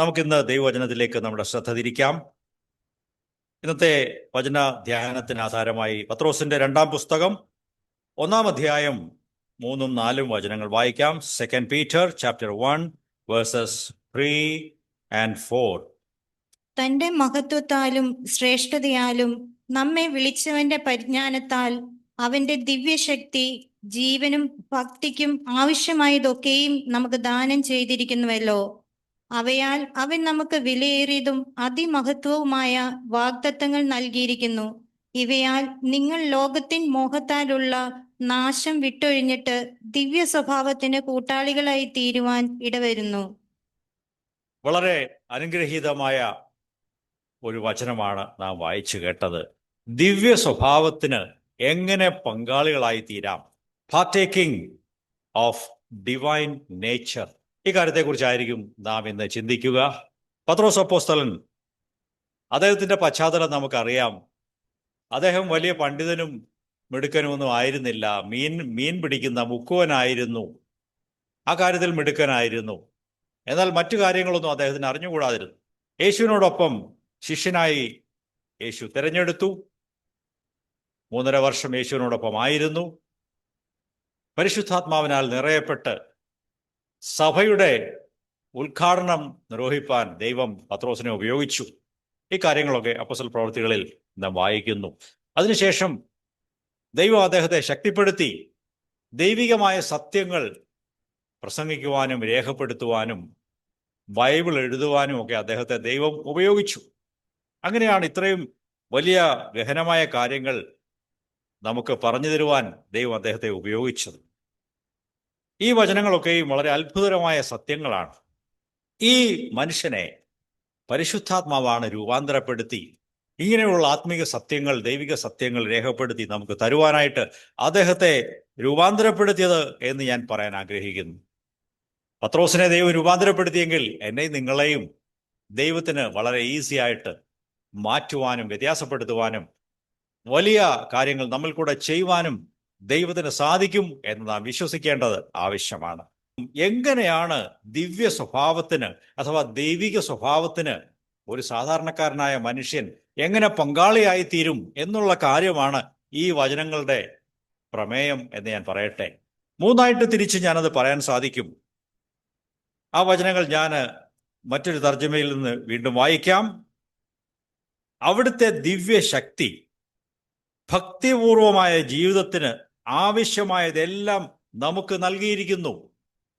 നമുക്കിന്ന് ദൈവവചനത്തിലേക്ക് നമ്മുടെ ശ്രദ്ധ തിരിക്കാം. ഇന്നത്തെ വചന ധ്യാനത്തിന് ആധാരമായി പത്രോസിന്റെ 2-ാം പുസ്തകം 1-ാം അധ്യായം 3-ഉം 4-ഉം വചനങ്ങൾ വായിക്കാം. 2 Peter chapter 1 verses 3 and 4. തന്റെ മഹത്വത്താലും ശ്രേഷ്ഠതയാലും നമ്മെ വിളിച്ചവന്റെ പരിജ്ഞാനത്താൽ അവന്റെ ദിവ്യശക്തി ജീവനും ഭക്തിക്കും ആവശ്യമായതൊക്കെയും നമുക്ക് ദാനം ചെയ്തിരിക്കുന്നുവല്ലോ. അവയാൽ അവൻ നമുക്ക് വിലയേറിയതും അതിമഹത്വവുമായ വാഗ്ദത്തങ്ങൾ നൽകിയിരിക്കുന്നു. ഇവയാൽ നിങ്ങൾ ലോകത്തിൻ മോഹത്താലുള്ള നാശം വിട്ടൊഴിഞ്ഞിട്ട് ദിവ്യ സ്വഭാവത്തിന് കൂട്ടാളികളായി തീരുവാൻ ഇടവരുന്നു. വളരെ അനുഗ്രഹീതമായ ഒരു വചനമാണ് നാം വായിച്ചു കേട്ടത്. ദിവ്യ സ്വഭാവത്തിന് എങ്ങനെ പങ്കാളികളായി തീരാം? Partaking of divine nature. ഇക്കാര്യത്തെക്കുറിച്ചായിരിക്കും നാം ഇന്ന് ചിന്തിക്കുക. പത്രോസ് അപ്പോസ്തലൻ, അദ്ദേഹത്തിന്റെ പശ്ചാത്തലം നമുക്കറിയാം. അദ്ദേഹം വലിയ പണ്ഡിതനും മിടുക്കനുമൊന്നും ആയിരുന്നില്ല. മീൻ പിടിക്കുന്ന മുക്കുവനായിരുന്നു. ആ കാര്യത്തിൽ മിടുക്കനായിരുന്നു. എന്നാൽ മറ്റു കാര്യങ്ങളൊന്നും അദ്ദേഹത്തിന് അറിഞ്ഞുകൂടാതിരുന്നു. യേശുവിനോടൊപ്പം ശിഷ്യനായി യേശു തിരഞ്ഞെടുത്തു. 3.5 വർഷം യേശുവിനോടൊപ്പം ആയിരുന്നു. പരിശുദ്ധാത്മാവിനാൽ നിറയപ്പെട്ട് സഭയുടെ ഉദ്ഘാടനം നിർവഹിപ്പാൻ ദൈവം പത്രോസിനെ ഉപയോഗിച്ചു. ഈ കാര്യങ്ങളൊക്കെ അപ്പോസ്തല പ്രവൃത്തികളിൽ നാം വായിക്കുന്നു. അതിനുശേഷം ദൈവം അദ്ദേഹത്തെ ശക്തിപ്പെടുത്തി ദൈവികമായ സത്യങ്ങൾ പ്രസംഗിക്കുവാനും രേഖപ്പെടുത്തുവാനും ബൈബിൾ എഴുതുവാനും ഒക്കെ അദ്ദേഹത്തെ ദൈവം ഉപയോഗിച്ചു. അങ്ങനെയാണ് ഇത്രയും വലിയ ഗഹനമായ കാര്യങ്ങൾ നമുക്ക് പറഞ്ഞു തരുവാൻ ദൈവം അദ്ദേഹത്തെ ഉപയോഗിച്ചത്. ഈ വചനങ്ങളൊക്കെയും വളരെ അത്ഭുതകരമായ സത്യങ്ങളാണ്. ഈ മനുഷ്യനെ പരിശുദ്ധാത്മാവാണ് രൂപാന്തരപ്പെടുത്തി ഇങ്ങനെയുള്ള ആത്മീക സത്യങ്ങൾ, ദൈവിക സത്യങ്ങൾ രേഖപ്പെടുത്തി നമുക്ക് തരുവാനായിട്ട് അദ്ദേഹത്തെ രൂപാന്തരപ്പെടുത്തിയത് എന്ന് ഞാൻ പറയാൻ ആഗ്രഹിക്കുന്നു. പത്രോസിനെ ദൈവം രൂപാന്തരപ്പെടുത്തിയെങ്കിൽ എന്നെയും നിങ്ങളെയും ദൈവത്തിന് വളരെ ഈസി ആയിട്ട് മാറ്റുവാനും വ്യത്യാസപ്പെടുത്തുവാനും വലിയ കാര്യങ്ങൾ നമ്മൾ കൂടെ ചെയ്യുവാനും ദൈവത്തിന് സാധിക്കും എന്ന് നാം വിശ്വസിക്കേണ്ടത് ആവശ്യമാണ്. എങ്ങനെയാണ് ദിവ്യ സ്വഭാവത്തിന് അഥവാ ദൈവിക സ്വഭാവത്തിന് ഒരു സാധാരണക്കാരനായ മനുഷ്യൻ എങ്ങനെ പങ്കാളിയായി തീരും എന്നുള്ള കാര്യമാണ് ഈ വചനങ്ങളുടെ പ്രമേയം എന്ന് ഞാൻ പറയട്ടെ. 3ആയിട്ട് തിരിച്ച് ഞാനത് പറയാൻ സാധിക്കും. ആ വചനങ്ങൾ ഞാൻ മറ്റൊരു തർജ്ജമയിൽ നിന്ന് വീണ്ടും വായിക്കാം. അവിടുത്തെ ദിവ്യശക്തി ഭക്തിപൂർവമായ ജീവിതത്തിന് ആവശ്യമായതെല്ലാം നമുക്ക് നൽകിയിരിക്കുന്നു.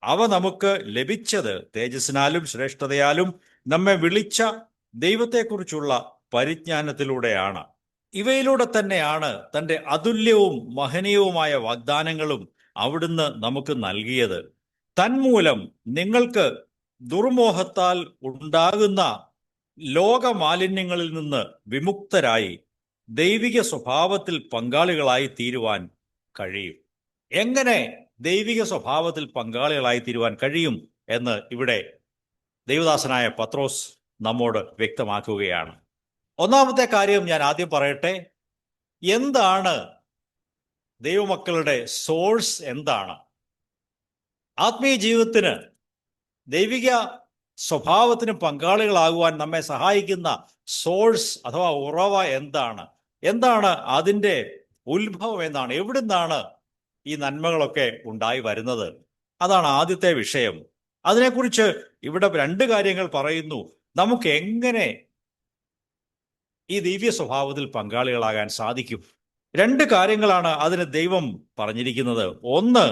അവ നമുക്ക് ലഭിച്ചത് തേജസ്സിനാലും ശ്രേഷ്ഠതയാലും നമ്മെ വിളിച്ച ദൈവത്തെക്കുറിച്ചുള്ള പരിജ്ഞാനത്തിലൂടെയാണ്. ഇവയിലൂടെ തന്നെയാണ് തൻ്റെ അതുല്യവും മഹനീയവുമായ വാഗ്ദാനങ്ങളും അവിടുന്ന് നമുക്ക് നൽകിയത്. തന്മൂലം നിങ്ങൾക്ക് ദുർമോഹത്താൽ ഉണ്ടാകുന്ന ലോകമാലിന്യങ്ങളിൽ നിന്ന് വിമുക്തരായി ദൈവിക സ്വഭാവത്തിൽ പങ്കാളികളായി തീരുവാൻ കഴിയും. എങ്ങനെ ദൈവിക സ്വഭാവത്തിൽ പങ്കാളികളായി തീരുവാൻ കഴിയും എന്ന് ഇവിടെ ദൈവദാസനായ പത്രോസ് നമ്മോട് വ്യക്തമാക്കുകയാണ്. ഒന്നാമത്തെ കാര്യം ഞാൻ ആദ്യം പറയട്ടെ. എന്താണ് ദൈവമക്കളുടെ സോഴ്സ്? എന്താണ് ആത്മീയ ജീവിതത്തിന്, ദൈവിക സ്വഭാവത്തിന് പങ്കാളികളാകുവാൻ നമ്മെ സഹായിക്കുന്ന സോഴ്സ് അഥവാ ഉറവ എന്താണ്? എന്താണ് അതിൻ്റെ ഉത്ഭവം? എന്താണ്, എവിടുന്നാണ് ഈ നന്മകളൊക്കെ ഉണ്ടായി വരുന്നത്? അതാണ് ആദ്യത്തെ വിഷയം. അതിനെക്കുറിച്ച് ഇവിടെ 2 കാര്യങ്ങൾ പറയുന്നു. നമുക്ക് എങ്ങനെ ഈ ദിവ്യ സ്വഭാവത്തിൽ പങ്കാളികളാകാൻ സാധിക്കും? 2 കാര്യങ്ങളാണ് അതിന് ദൈവം പറഞ്ഞിരിക്കുന്നത്. ഒന്ന്,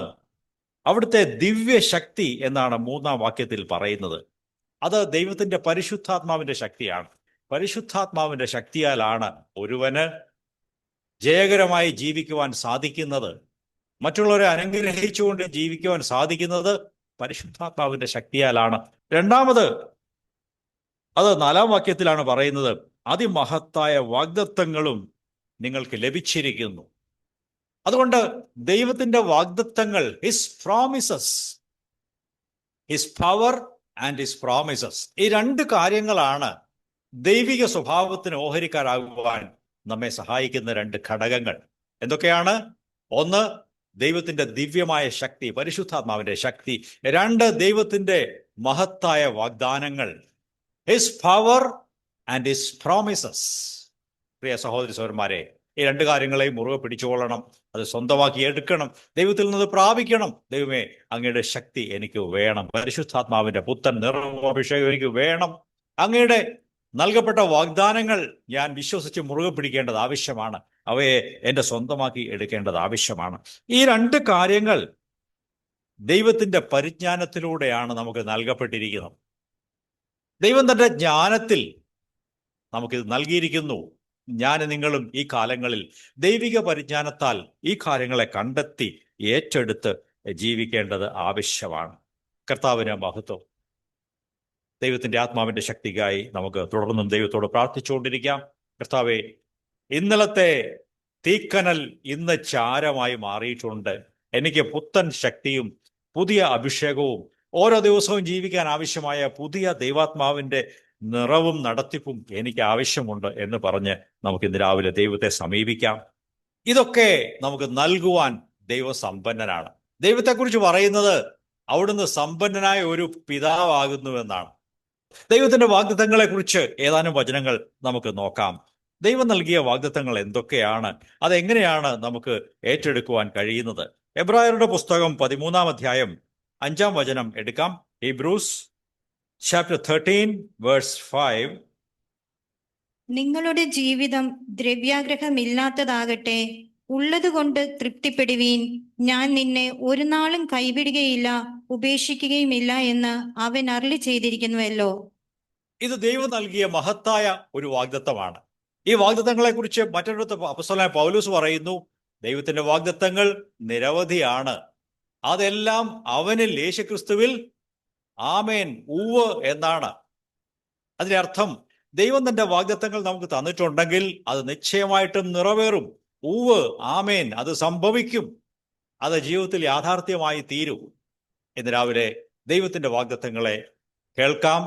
അവിടുത്തെ ദിവ്യശക്തി എന്നാണ് 3-ാം വാക്യത്തിൽ പറയുന്നത്. അത് ദൈവത്തിൻ്റെ പരിശുദ്ധാത്മാവിൻ്റെ ശക്തിയാണ്. പരിശുദ്ധാത്മാവിൻ്റെ ശക്തിയാലാണ് ഒരുവന് ജയകരമായി ജീവിക്കുവാൻ സാധിക്കുന്നത്. മറ്റുള്ളവരെ അനുഗ്രഹിച്ചുകൊണ്ട് ജീവിക്കുവാൻ സാധിക്കുന്നത് പരിശുദ്ധാത്മാവിൻ്റെ ശക്തിയാലാണ്. രണ്ടാമത്, അത് 4-ാം വാക്യത്തിലാണ് പറയുന്നത്, അതിമഹത്തായ വാഗ്ദത്തങ്ങളും നിങ്ങൾക്ക് ലഭിച്ചിരിക്കുന്നു. അതുകൊണ്ട് ദൈവത്തിൻ്റെ വാഗ്ദത്തങ്ങൾ, his promises, his power and his promises, ഈ 2 കാര്യങ്ങളാണ് ദൈവിക സ്വഭാവത്തിന് ഓഹരിക്കാരാകുവാൻ നമ്മെ സഹായിക്കുന്ന 2 ഘടകങ്ങൾ. എന്തൊക്കെയാണ്? ഒന്ന്, ദൈവത്തിൻ്റെ ദിവ്യമായ ശക്തി, പരിശുദ്ധാത്മാവിൻ്റെ ശക്തി. 2, ദൈവത്തിൻ്റെ മഹത്തായ വാഗ്ദാനങ്ങൾ. His power and his promises. പ്രിയ സഹോദരി സഹോദരന്മാരെ, ഈ രണ്ട് കാര്യങ്ങളെയും മുറുകെ പിടിച്ചുകൊള്ളണം. അത് സ്വന്തമാക്കി എടുക്കണം. ദൈവത്തിൽ നിന്ന് പ്രാപിക്കണം. ദൈവമേ, അങ്ങയുടെ ശക്തി എനിക്ക് വേണം. പരിശുദ്ധാത്മാവിന്റെ പുത്തൻ നിറവഭിഷേകം എനിക്ക് വേണം. അങ്ങയുടെ നൽകപ്പെട്ട വാഗ്ദാനങ്ങൾ ഞാൻ വിശ്വസിച്ച് മുറുകെ പിടിക്കേണ്ടത് ആവശ്യമാണ്. അവയെ എൻ്റെ സ്വന്തമാക്കി എടുക്കേണ്ടത് ആവശ്യമാണ്. ഈ രണ്ട് കാര്യങ്ങൾ ദൈവത്തിന്റെ പരിജ്ഞാനത്തിലൂടെയാണ് നമുക്ക് നൽകപ്പെട്ടിരിക്കുന്നത്. ദൈവം തന്റെ ജ്ഞാനത്തിൽ നമുക്കിത് നൽകിയിരിക്കുന്നു. ഞാൻ നിങ്ങളും ഈ കാലങ്ങളിൽ ദൈവിക പരിജ്ഞാനത്താൽ ഈ കാര്യങ്ങളെ കണ്ടെത്തി ഏറ്റെടുത്ത് ജീവിക്കേണ്ടത് ആവശ്യമാണ്. കർത്താവിന് മഹത്വം. ദൈവത്തിന്റെ ആത്മാവിന്റെ ശക്തിക്കായി നമുക്ക് തുടർന്നും ദൈവത്തോട് പ്രാർത്ഥിച്ചുകൊണ്ടിരിക്കാം. കർത്താവെ, ഇന്നലത്തെ തീക്കനൽ ഇന്ന് ചാരമായി മാറിയിട്ടുണ്ട്. എനിക്ക് പുത്തൻ ശക്തിയും പുതിയ അഭിഷേകവും ഓരോ ദിവസവും ജീവിക്കാൻ ആവശ്യമായ പുതിയ ദൈവാത്മാവിന്റെ നിറവും നടത്തിപ്പും എനിക്ക് ആവശ്യമുണ്ട് എന്ന് പറഞ്ഞ് നമുക്ക് ഇന്ന് രാവിലെ ദൈവത്തെ സമീപിക്കാം. ഇതൊക്കെ നമുക്ക് നൽകുവാൻ ദൈവം സമ്പന്നനാണ്. ദൈവത്തെക്കുറിച്ച് പറയുന്നത് അവിടുന്ന് സമ്പന്നനായ ഒരു പിതാവാകുന്നുവെന്നാണ്. ദൈവത്തിന്റെ വാഗ്ദത്തങ്ങളെ കുറിച്ച് ഏതാനും വചനങ്ങൾ നമുക്ക് നോക്കാം. ദൈവം നൽകിയ വാഗ്ദത്തങ്ങൾ എന്തൊക്കെയാണ്? അതെങ്ങനെയാണ് നമുക്ക് ഏറ്റെടുക്കുവാൻ കഴിയുന്നത്? എബ്രായരുടെ പുസ്തകം 13-ാം അധ്യായം 5-ാം വചനം എടുക്കാം. Hebrews chapter 13 verse 5. നിങ്ങളുടെ ജീവിതം ദ്രവ്യാഗ്രഹമില്ലാത്തതാകട്ടെ, ഉള്ളതുകൊണ്ട് തൃപ്തിപ്പെടുവീൻ. ഞാൻ നിന്നെ ഒരു നാളും കൈവിടുകയില്ല, ഉപേക്ഷിക്കുകയുമില്ല എന്ന് അവൻ അരുളി ചെയ്തിരിക്കുന്നുവല്ലോ. ഇത് ദൈവം നൽകിയ മഹത്തായ ഒരു വാഗ്ദത്തമാണ്. ഈ വാഗ്ദത്തങ്ങളെ കുറിച്ച് മറ്റൊരിടത്ത് അപ്പോസ്തലനായ പൗലോസ് പറയുന്നു, ദൈവത്തിന്റെ വാഗ്ദത്തങ്ങൾ നിരവധിയാണ്, അതെല്ലാം അവനിൽ യേശുക്രിസ്തുവിൽ ആമേൻ ഉവ്വ് എന്നാണ്. അതിന്റെ അർത്ഥം ദൈവം തന്റെ വാഗ്ദത്തങ്ങൾ നമുക്ക് തന്നിട്ടുണ്ടെങ്കിൽ അത് നിശ്ചയമായിട്ടും നിറവേറും. ഉവ്വ് ആമേൻ, അത് സംഭവിക്കും, അത് ജീവിതത്തിൽ യാഥാർത്ഥ്യമായി തീരും. ഇന്ന് രാവിലെ ദൈവത്തിന്റെ വാഗ്ദത്തങ്ങളെ കേൾക്കാം,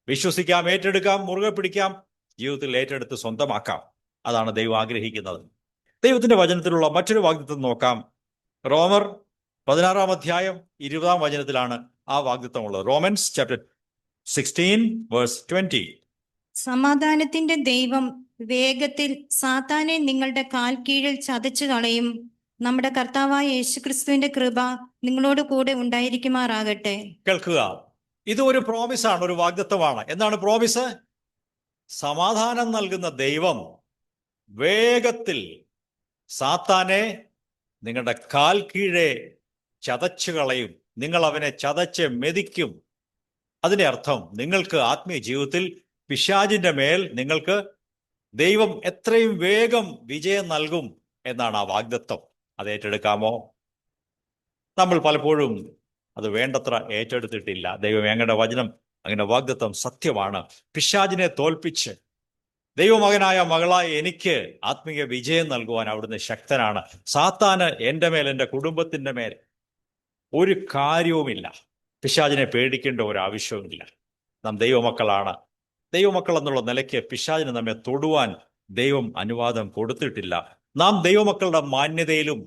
വിശ്വസിക്കാം, ഏറ്റെടുക്കാം, മുറുകെ പിടിക്കാം, ജീവിതത്തിൽ ഏറ്റെടുത്ത് സ്വന്തമാക്കാം. അതാണ് ദൈവം ആഗ്രഹിക്കുന്നത്. ദൈവത്തിന്റെ വചനത്തിലുള്ള മറ്റൊരു വാഗ്ദത്തം നോക്കാം. റോമർ 16-ാം അധ്യായം 20-ാം വചനത്തിലാണ് ആ വാഗ്ദത്തം ഉള്ളത്. Romance chapter 16 verse 20. സമാധാനത്തിന്റെ ദൈവം വേഗത്തിൽ സാത്താനെ നിങ്ങളുടെ കാൽ കീഴിൽ ചതച്ചു കളയും. നമ്മുടെ കർത്താവായ യേശുക്രിസ്തുവിന്റെ കൃപ നിങ്ങളോട് കൂടെ ഉണ്ടായിരിക്കുമാറാകട്ടെ. കേൾക്കുക, ഇത് ഒരു പ്രോമിസാണ്, ഒരു വാഗ്ദത്തമാണ്. എന്താണ് പ്രോമിസ്? സമാധാനം നൽകുന്ന ദൈവം വേഗത്തിൽ സാത്താനെ നിങ്ങളുടെ കാൽ കീഴെ ചതച്ചു കളയും. നിങ്ങൾ അവനെ ചതച്ച് മെതിക്കും. അതിന്റെ അർത്ഥം നിങ്ങൾക്ക് ആത്മീയ ജീവിതത്തിൽ പിശാചിന്റെ മേൽ നിങ്ങൾക്ക് ദൈവം എത്രയും വേഗം വിജയം നൽകും എന്നാണ് ആ വാഗ്ദത്തം. അത് ഏറ്റെടുക്കാമോ? നമ്മൾ പലപ്പോഴും അത് വേണ്ടത്ര ഏറ്റെടുത്തിട്ടില്ല. ദൈവം ഞങ്ങളുടെ വചനം, അങ്ങനെ വാഗ്ദത്തം സത്യമാണ്. പിശാചിനെ തോൽപ്പിച്ച് ദൈവമകനായ മകളായ എനിക്ക് ആത്മീയ വിജയം നൽകുവാൻ അവിടുന്ന് ശക്തനാണ്. സാത്താന് എൻ്റെ മേൽ, എൻ്റെ കുടുംബത്തിൻ്റെ മേൽ ഒരു കാര്യവുമില്ല. പിശാചിനെ പേടിക്കേണ്ട ഒരു ആവശ്യവുമില്ല. നാം ദൈവമക്കളാണ്. ദൈവമക്കൾ എന്നുള്ള നിലയ്ക്ക് പിശാചിന് നമ്മെ തൊടുവാൻ ദൈവം അനുവാദം കൊടുത്തിട്ടില്ല. നാം ദൈവമക്കളുടെ മാന്യതയിലും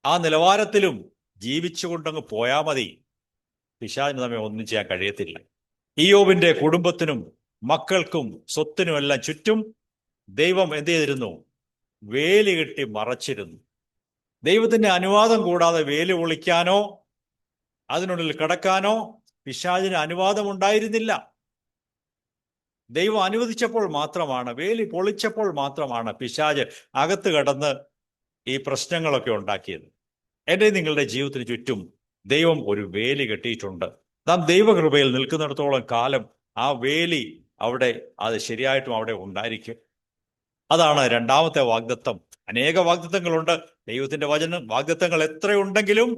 ആ നിലവാരത്തിലും ജീവിച്ചുകൊണ്ടങ്ങ് പോയാൽ മതി. പിശാചിന് നമ്മെ ഒന്നും ചെയ്യാൻ കഴിയത്തില്ല. ഇയ്യോബിന്റെ കുടുംബത്തിനും മക്കൾക്കും സ്വത്തിനും എല്ലാം ചുറ്റും ദൈവം എന്ത് ചെയ്തിരുന്നു? വേലി കെട്ടി മറച്ചിരുന്നു. ദൈവത്തിന്റെ അനുവാദം കൂടാതെ വേലി പൊളിക്കാനോ അതിനുള്ളിൽ കിടക്കാനോ പിശാചിന് അനുവാദം ഉണ്ടായിരുന്നില്ല. ദൈവം അനുവദിച്ചപ്പോൾ മാത്രമാണ്, വേലി പൊളിച്ചപ്പോൾ മാത്രമാണ് പിശാച് അകത്ത് കടന്ന് ഈ പ്രശ്നങ്ങളൊക്കെ ഉണ്ടാക്കിയത്. എൻ്റെ നിങ്ങളുടെ ജീവിതത്തിന് ചുറ്റും ദൈവം ഒരു വേലി കെട്ടിയിട്ടുണ്ട്. നാം ദൈവകൃപയിൽ നിൽക്കുന്നിടത്തോളം കാലം ആ വേലി അവിടെ, അത് ശരിയായിട്ടും അവിടെ ഉണ്ടായിരിക്കും. അതാണ് രണ്ടാമത്തെ വാഗ്ദത്തം. അനേക വാഗ്ദത്തങ്ങളുണ്ട്. ദൈവത്തിന്റെ വചനം വാഗ്ദത്തങ്ങൾ എത്രയുണ്ടെങ്കിലും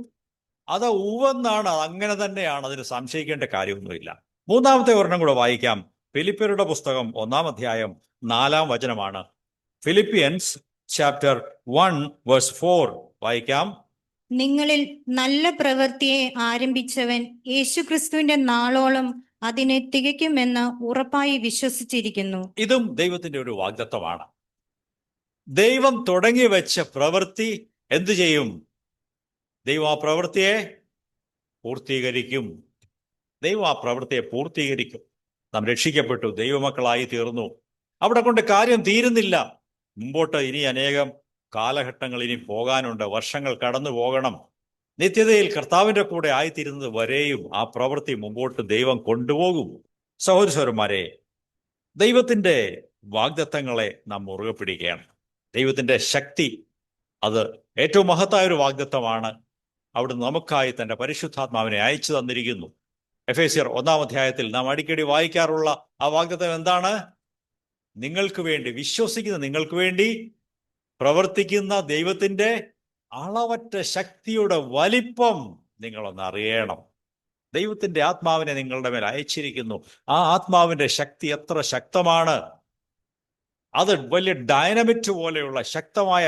അത് ഉവ്വെന്നാണ്, അങ്ങനെ തന്നെയാണ്, അതിന് സംശയിക്കേണ്ട കാര്യമൊന്നുമില്ല. മൂന്നാമത്തെ ഒരെണ്ണം കൂടെ വായിക്കാം. ഫിലിപ്പിയരുടെ പുസ്തകം 1-ാം അധ്യായം 4-ാം വചനമാണ്. ഫിലിപ്പിയൻസ് ചാപ്റ്റർ 1 verse 4 വായിക്കാം. നിങ്ങളിൽ നല്ല പ്രവൃത്തിയെ ആരംഭിച്ചവൻ യേശുക്രിസ്തുവിന്റെ നാളോളം അതിനെ തികയ്ക്കുമെന്ന് ഉറപ്പായി വിശ്വസിച്ചിരിക്കുന്നു. ഇതും ദൈവത്തിന്റെ ഒരു വാഗ്ദത്തമാണ്. ദൈവം തുടങ്ങി വെച്ച പ്രവൃത്തി എന്തു ചെയ്യും? ദൈവം ആ പ്രവൃത്തിയെ പൂർത്തീകരിക്കും. ദൈവം ആ പ്രവൃത്തിയെ പൂർത്തീകരിക്കും. നാം രക്ഷിക്കപ്പെട്ടു, ദൈവമക്കളായി തീർന്നു. അവിടെ കൊണ്ട് കാര്യം തീരുന്നില്ല. മുമ്പോട്ട് ഇനി അനേകം കാലഘട്ടങ്ങൾ ഇനി പോകാനുണ്ട്, വർഷങ്ങൾ കടന്നു പോകണം. നിത്യതയിൽ കർത്താവിൻ്റെ കൂടെ ആയിത്തീരുന്നത് വരെയും ആ പ്രവൃത്തി മുമ്പോട്ട് ദൈവം കൊണ്ടുപോകും. സഹോദരന്മാരെ, ദൈവത്തിൻ്റെ വാഗ്ദത്തങ്ങളെ നാം മുറുകെ പിടിക്കുകയാണ്. ദൈവത്തിൻ്റെ ശക്തി അത് ഏറ്റവും മഹത്തായ ഒരു വാഗ്ദത്തമാണ്. അവിടുന്ന് നമുക്കായി തൻ്റെ പരിശുദ്ധാത്മാവിനെ അയച്ചു തന്നിരിക്കുന്നു. എഫേസ്യർ 1-ാം അധ്യായത്തിൽ നാം അടിക്കടി വായിക്കാറുള്ള ആ വാഗ്ദത്തം എന്താണ്? നിങ്ങൾക്ക് വേണ്ടി വിശ്വസിക്കുന്ന, നിങ്ങൾക്ക് വേണ്ടി പ്രവർത്തിക്കുന്ന ദൈവത്തിൻ്റെ അളവറ്റ ശക്തിയുടെ വലിപ്പം നിങ്ങളൊന്ന് അറിയണം. ദൈവത്തിൻ്റെ ആത്മാവിനെ നിങ്ങളുടെ മേൽ അയച്ചിരിക്കുന്നു. ആ ആത്മാവിൻ്റെ ശക്തി എത്ര ശക്തമാണ്! അത് വലിയ ഡൈനമിറ്റ് പോലെയുള്ള ശക്തമായ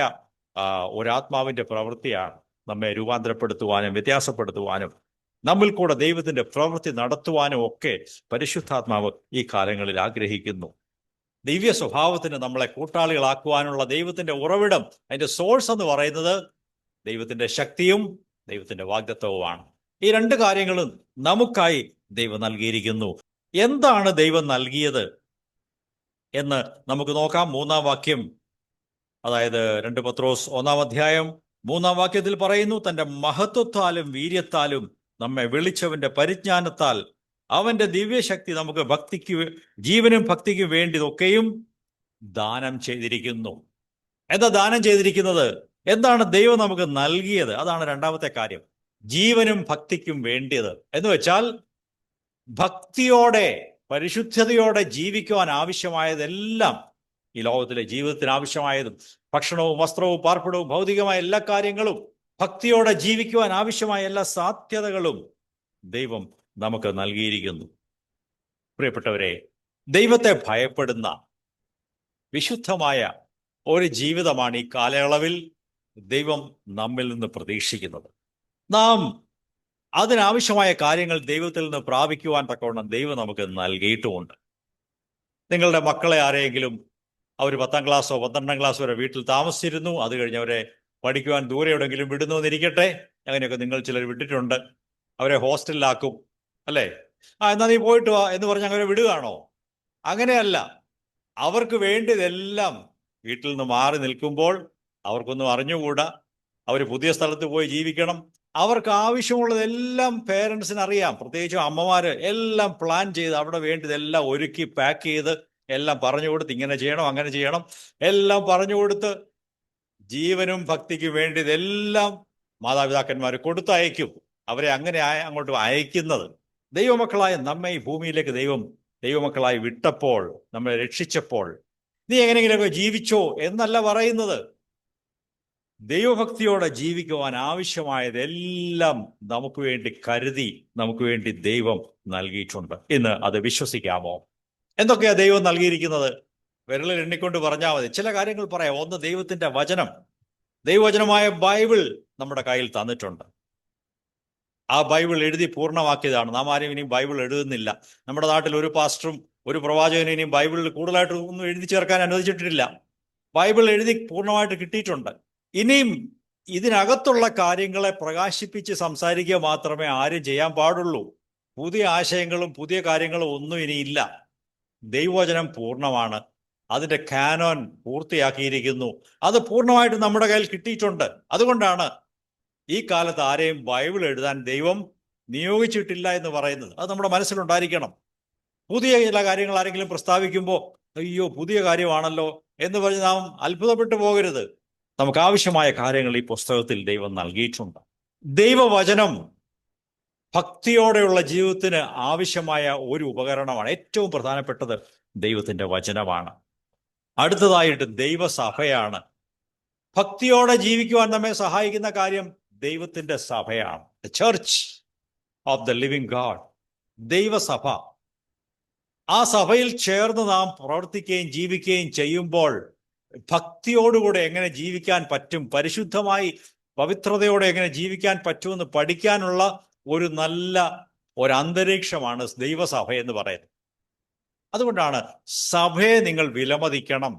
ഒരാത്മാവിൻ്റെ പ്രവൃത്തിയാണ്. നമ്മെ രൂപാന്തരപ്പെടുത്തുവാനും വ്യത്യാസപ്പെടുത്തുവാനും നമ്മിൽ കൂടെ ദൈവത്തിൻ്റെ പ്രവൃത്തി നടത്തുവാനും ഒക്കെ പരിശുദ്ധാത്മാവ് ഈ കാലങ്ങളിൽ ആഗ്രഹിക്കുന്നു. ദിവ്യ സ്വഭാവത്തിന് നമ്മളെ കൂട്ടാളികളാക്കുവാനുള്ള ദൈവത്തിൻ്റെ ഉറവിടം, അതിൻ്റെ സോഴ്സ് എന്ന് പറയുന്നത് ദൈവത്തിൻ്റെ ശക്തിയും ദൈവത്തിൻ്റെ വാഗ്ദത്തവുമാണ്. ഈ രണ്ട് കാര്യങ്ങളും നമുക്കായി ദൈവം നൽകിയിരിക്കുന്നു. എന്താണ് ദൈവം നൽകിയത് എന്ന് നമുക്ക് നോക്കാം. 3-ാം വാക്യം, അതായത് 2 പത്രോസ് 1-ാം അധ്യായം 3-ാം വാക്യത്തിൽ പറയുന്നു, തൻ്റെ മഹത്വത്താലും വീര്യത്താലും നമ്മെ വിളിച്ചവന്റെ പരിജ്ഞാനത്താൽ അവന്റെ ദിവ്യശക്തി നമുക്ക് ജീവനും ഭക്തിക്കും വേണ്ടിയതൊക്കെയും ദാനം ചെയ്തിരിക്കുന്നു. എന്താ ദാനം ചെയ്തിരിക്കുന്നത്? എന്താണ് ദൈവം നമുക്ക് നൽകിയത്? അതാണ് രണ്ടാമത്തെ കാര്യം. ജീവനും ഭക്തിക്കും വേണ്ടിയത് എന്ന് വെച്ചാൽ ഭക്തിയോടെ പരിശുദ്ധതയോടെ ജീവിക്കുവാൻ ആവശ്യമായതെല്ലാം, ഈ ലോകത്തിലെ ജീവിതത്തിന് ആവശ്യമായതും ഭക്ഷണവും വസ്ത്രവും പാർപ്പിടവും ഭൗതികമായ എല്ലാ കാര്യങ്ങളും, ഭക്തിയോടെ ജീവിക്കുവാൻ ആവശ്യമായ എല്ലാ സാധ്യതകളും ദൈവം നമുക്ക് നൽകിയിരിക്കുന്നു. പ്രിയപ്പെട്ടവരെ, ദൈവത്തെ ഭയപ്പെടുന്ന വിശുദ്ധമായ ഒരു ജീവിതമാണ് ഈ കാലയളവിൽ ദൈവം നമ്മിൽ നിന്ന് പ്രതീക്ഷിക്കുന്നത്. നാം അതിനാവശ്യമായ കാര്യങ്ങൾ ദൈവത്തിൽ നിന്ന് പ്രാപിക്കുവാൻ തക്കവണ്ണം ദൈവം നമുക്ക് നൽകിയിട്ടുമുണ്ട്. നിങ്ങളുടെ മക്കളെ ആരെങ്കിലും അവർ 10-ാം ക്ലാസ്സോ 12-ാം ക്ലാസ്സോ വരെ വീട്ടിൽ താമസിച്ചിരുന്നു, അത് കഴിഞ്ഞ് അവരെ പഠിക്കുവാൻ ദൂരെ എവിടെയെങ്കിലും വിടുന്നു എന്നിരിക്കട്ടെ. അങ്ങനെയൊക്കെ നിങ്ങൾ ചിലർ വിട്ടിട്ടുണ്ട്. അവരെ ഹോസ്റ്റലിലാക്കും, അല്ലേ? എന്നാൽ നീ പോയിട്ട് വാ എന്ന് പറഞ്ഞ് അങ്ങനെ വിടുകയാണോ? അങ്ങനെയല്ല. അവർക്ക് വേണ്ടിയതെല്ലാം വീട്ടിൽ നിന്ന് മാറി നിൽക്കുമ്പോൾ അവർക്കൊന്നും അറിഞ്ഞുകൂടാ. അവർ പുതിയ സ്ഥലത്ത് പോയി ജീവിക്കണം. അവർക്ക് ആവശ്യമുള്ളതെല്ലാം പേരൻസിന് അറിയാം. പ്രത്യേകിച്ചും അമ്മമാര് എല്ലാം പ്ലാൻ ചെയ്ത് അവിടെ വേണ്ടിയതെല്ലാം ഒരുക്കി പാക്ക് ചെയ്ത് എല്ലാം പറഞ്ഞു കൊടുത്ത്, ഇങ്ങനെ ചെയ്യണം അങ്ങനെ ചെയ്യണം എല്ലാം പറഞ്ഞു കൊടുത്ത് ജീവനും ഭക്തിക്കും വേണ്ടിയതെല്ലാം മാതാപിതാക്കന്മാർ കൊടുത്തയക്കും. അവരെ അങ്ങനെ അങ്ങോട്ട് അയക്കുന്നത്. ദൈവമക്കളായ നമ്മെ ഈ ഭൂമിയിലേക്ക് ദൈവമക്കളായി വിട്ടപ്പോൾ, നമ്മളെ രക്ഷിച്ചപ്പോൾ നീ എങ്ങനെയെങ്കിലുമൊക്കെ ജീവിച്ചോ എന്നല്ല പറയുന്നത്. ദൈവഭക്തിയോടെ ജീവിക്കുവാൻ ആവശ്യമായതെല്ലാം നമുക്ക് വേണ്ടി കരുതി നമുക്ക് വേണ്ടി ദൈവം നൽകിയിട്ടുണ്ട്. ഇന്ന് അത് വിശ്വസിക്കാമോ? എന്തൊക്കെയാ ദൈവം നൽകിയിരിക്കുന്നത്? വിരലിൽ എണ്ണിക്കൊണ്ട് പറഞ്ഞാൽ മതി. ചില കാര്യങ്ങൾ പറയാം. ഒന്ന്, ദൈവത്തിന്റെ വചനം, ദൈവവചനമായ ബൈബിൾ നമ്മുടെ കയ്യിൽ തന്നിട്ടുണ്ട്. ആ ബൈബിൾ എഴുതി പൂർണ്ണമാക്കിയതാണ്. നാം ആരും ഇനിയും ബൈബിൾ എഴുതുന്നില്ല. നമ്മുടെ നാട്ടിൽ ഒരു പാസ്റ്ററും ഒരു പ്രവാചകനും ഇനിയും ബൈബിളിൽ കൂടുതലായിട്ട് ഒന്നും എഴുതി ചേർക്കാൻ അനുവദിച്ചിട്ടില്ല. ബൈബിൾ എഴുതി പൂർണ്ണമായിട്ട് കിട്ടിയിട്ടുണ്ട്. ഇനിയും ഇതിനകത്തുള്ള കാര്യങ്ങളെ പ്രകാശിപ്പിച്ച് സംസാരിക്കുക മാത്രമേ ആരും ചെയ്യാൻ പാടുള്ളൂ. പുതിയ ആശയങ്ങളും പുതിയ കാര്യങ്ങളും ഒന്നും ഇനിയില്ല. ദൈവവചനം പൂർണ്ണമാണ്. അതിൻ്റെ കാനോൻ പൂർത്തിയാക്കിയിരിക്കുന്നു. അത് പൂർണ്ണമായിട്ട് നമ്മുടെ കയ്യിൽ കിട്ടിയിട്ടുണ്ട്. അതുകൊണ്ടാണ് ഈ കാലത്ത് ആരെയും ബൈബിൾ എഴുതാൻ ദൈവം നിയോഗിച്ചിട്ടില്ല എന്ന് പറയുന്നത്. അത് നമ്മുടെ മനസ്സിലുണ്ടായിരിക്കണം. പുതിയ ചില കാര്യങ്ങൾ ആരെങ്കിലും പ്രസ്താവിക്കുമ്പോൾ അയ്യോ പുതിയ കാര്യമാണല്ലോ എന്ന് പറഞ്ഞ് നാം അത്ഭുതപ്പെട്ടു പോകരുത്. നമുക്ക് ആവശ്യമായ കാര്യങ്ങൾ ഈ പുസ്തകത്തിൽ ദൈവം നൽകിയിട്ടുണ്ട്. ദൈവവചനം ഭക്തിയോടെയുള്ള ജീവിതത്തിന് ആവശ്യമായ ഒരു ഉപകരണമാണ്. ഏറ്റവും പ്രധാനപ്പെട്ടത് ദൈവത്തിൻ്റെ വചനമാണ്. അടുത്തതായിട്ട് ദൈവസഭയാണ്. ഭക്തിയോടെ ജീവിക്കുവാൻ നമ്മെ സഹായിക്കുന്ന കാര്യം ദൈവത്തിൻ്റെ സഭയാണ്. The church of the living God, ദൈവസഭ. ആ സഭയിൽ ചേർന്ന് നാം പ്രവർത്തിക്കുകയും ജീവിക്കുകയും ചെയ്യുമ്പോൾ ഭക്തിയോടുകൂടെ എങ്ങനെ ജീവിക്കാൻ പറ്റും, പരിശുദ്ധമായി പവിത്രതയോടെ എങ്ങനെ ജീവിക്കാൻ പറ്റുമെന്ന് പഠിക്കാനുള്ള ഒരു നല്ല അന്തരീക്ഷമാണ് ദൈവസഭ എന്ന് പറയുന്നത്. അതുകൊണ്ടാണ് സഭയെ നിങ്ങൾ വിലമതിക്കണം.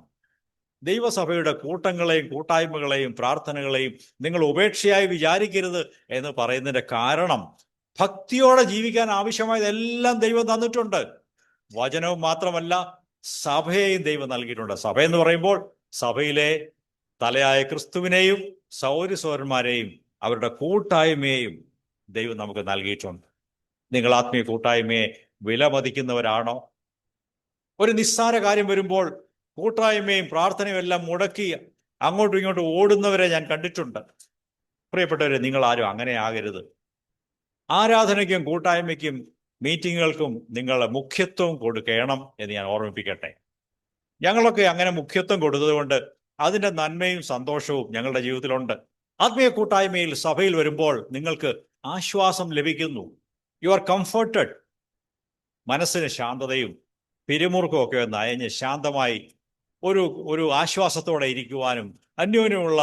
ദൈവസഭയുടെ കൂട്ടങ്ങളെയും കൂട്ടായ്മകളെയും പ്രാർത്ഥനകളെയും നിങ്ങൾ ഉപേക്ഷയായി വിചാരിക്കരുത് എന്ന് പറയുന്നതിൻ്റെ കാരണം ഭക്തിയോടെ ജീവിക്കാൻ ആവശ്യമായതെല്ലാം ദൈവം തന്നിട്ടുണ്ട്. വചനവും മാത്രമല്ല, സഭയെയും ദൈവം നൽകിയിട്ടുണ്ട്. സഭ എന്ന് പറയുമ്പോൾ സഭയിലെ തലയായ ക്രിസ്തുവിനെയും സൗരസോരന്മാരെയും അവരുടെ കൂട്ടായ്മയെയും ദൈവം നമുക്ക് നൽകിയിട്ടുണ്ട്. നിങ്ങൾ ആത്മീയ കൂട്ടായ്മയെ വിലമതിക്കുന്നവരാണോ? ഒരു നിസ്സാര കാര്യം വരുമ്പോൾ കൂട്ടായ്മയും പ്രാർത്ഥനയും എല്ലാം മുടക്കി അങ്ങോട്ടും ഇങ്ങോട്ടും ഓടുന്നവരെ ഞാൻ കണ്ടിട്ടുണ്ട്. പ്രിയപ്പെട്ടവരെ, നിങ്ങൾ ആരും അങ്ങനെ ആകരുത്. ആരാധനയ്ക്കും കൂട്ടായ്മയ്ക്കും മീറ്റിങ്ങുകൾക്കും നിങ്ങൾ മുഖ്യത്വം കൊടുക്കണം എന്ന് ഞാൻ ഓർമ്മിപ്പിക്കട്ടെ. ഞങ്ങളൊക്കെ അങ്ങനെ മുഖ്യത്വം കൊടുത്തതുകൊണ്ട് അതിൻ്റെ നന്മയും സന്തോഷവും ഞങ്ങളുടെ ജീവിതത്തിലുണ്ട്. ആത്മീയ കൂട്ടായ്മയിൽ സഭയിൽ വരുമ്പോൾ നിങ്ങൾക്ക് ആശ്വാസം ലഭിക്കുന്നു. You are comforted. മനസ്സിന് ശാന്തതയും പിരിമുറുക്കവും ഒക്കെ ഒന്ന് അയഞ്ഞ് ശാന്തമായി ഒരു ആശ്വാസത്തോടെ ഇരിക്കുവാനും അന്യോന്യമുള്ള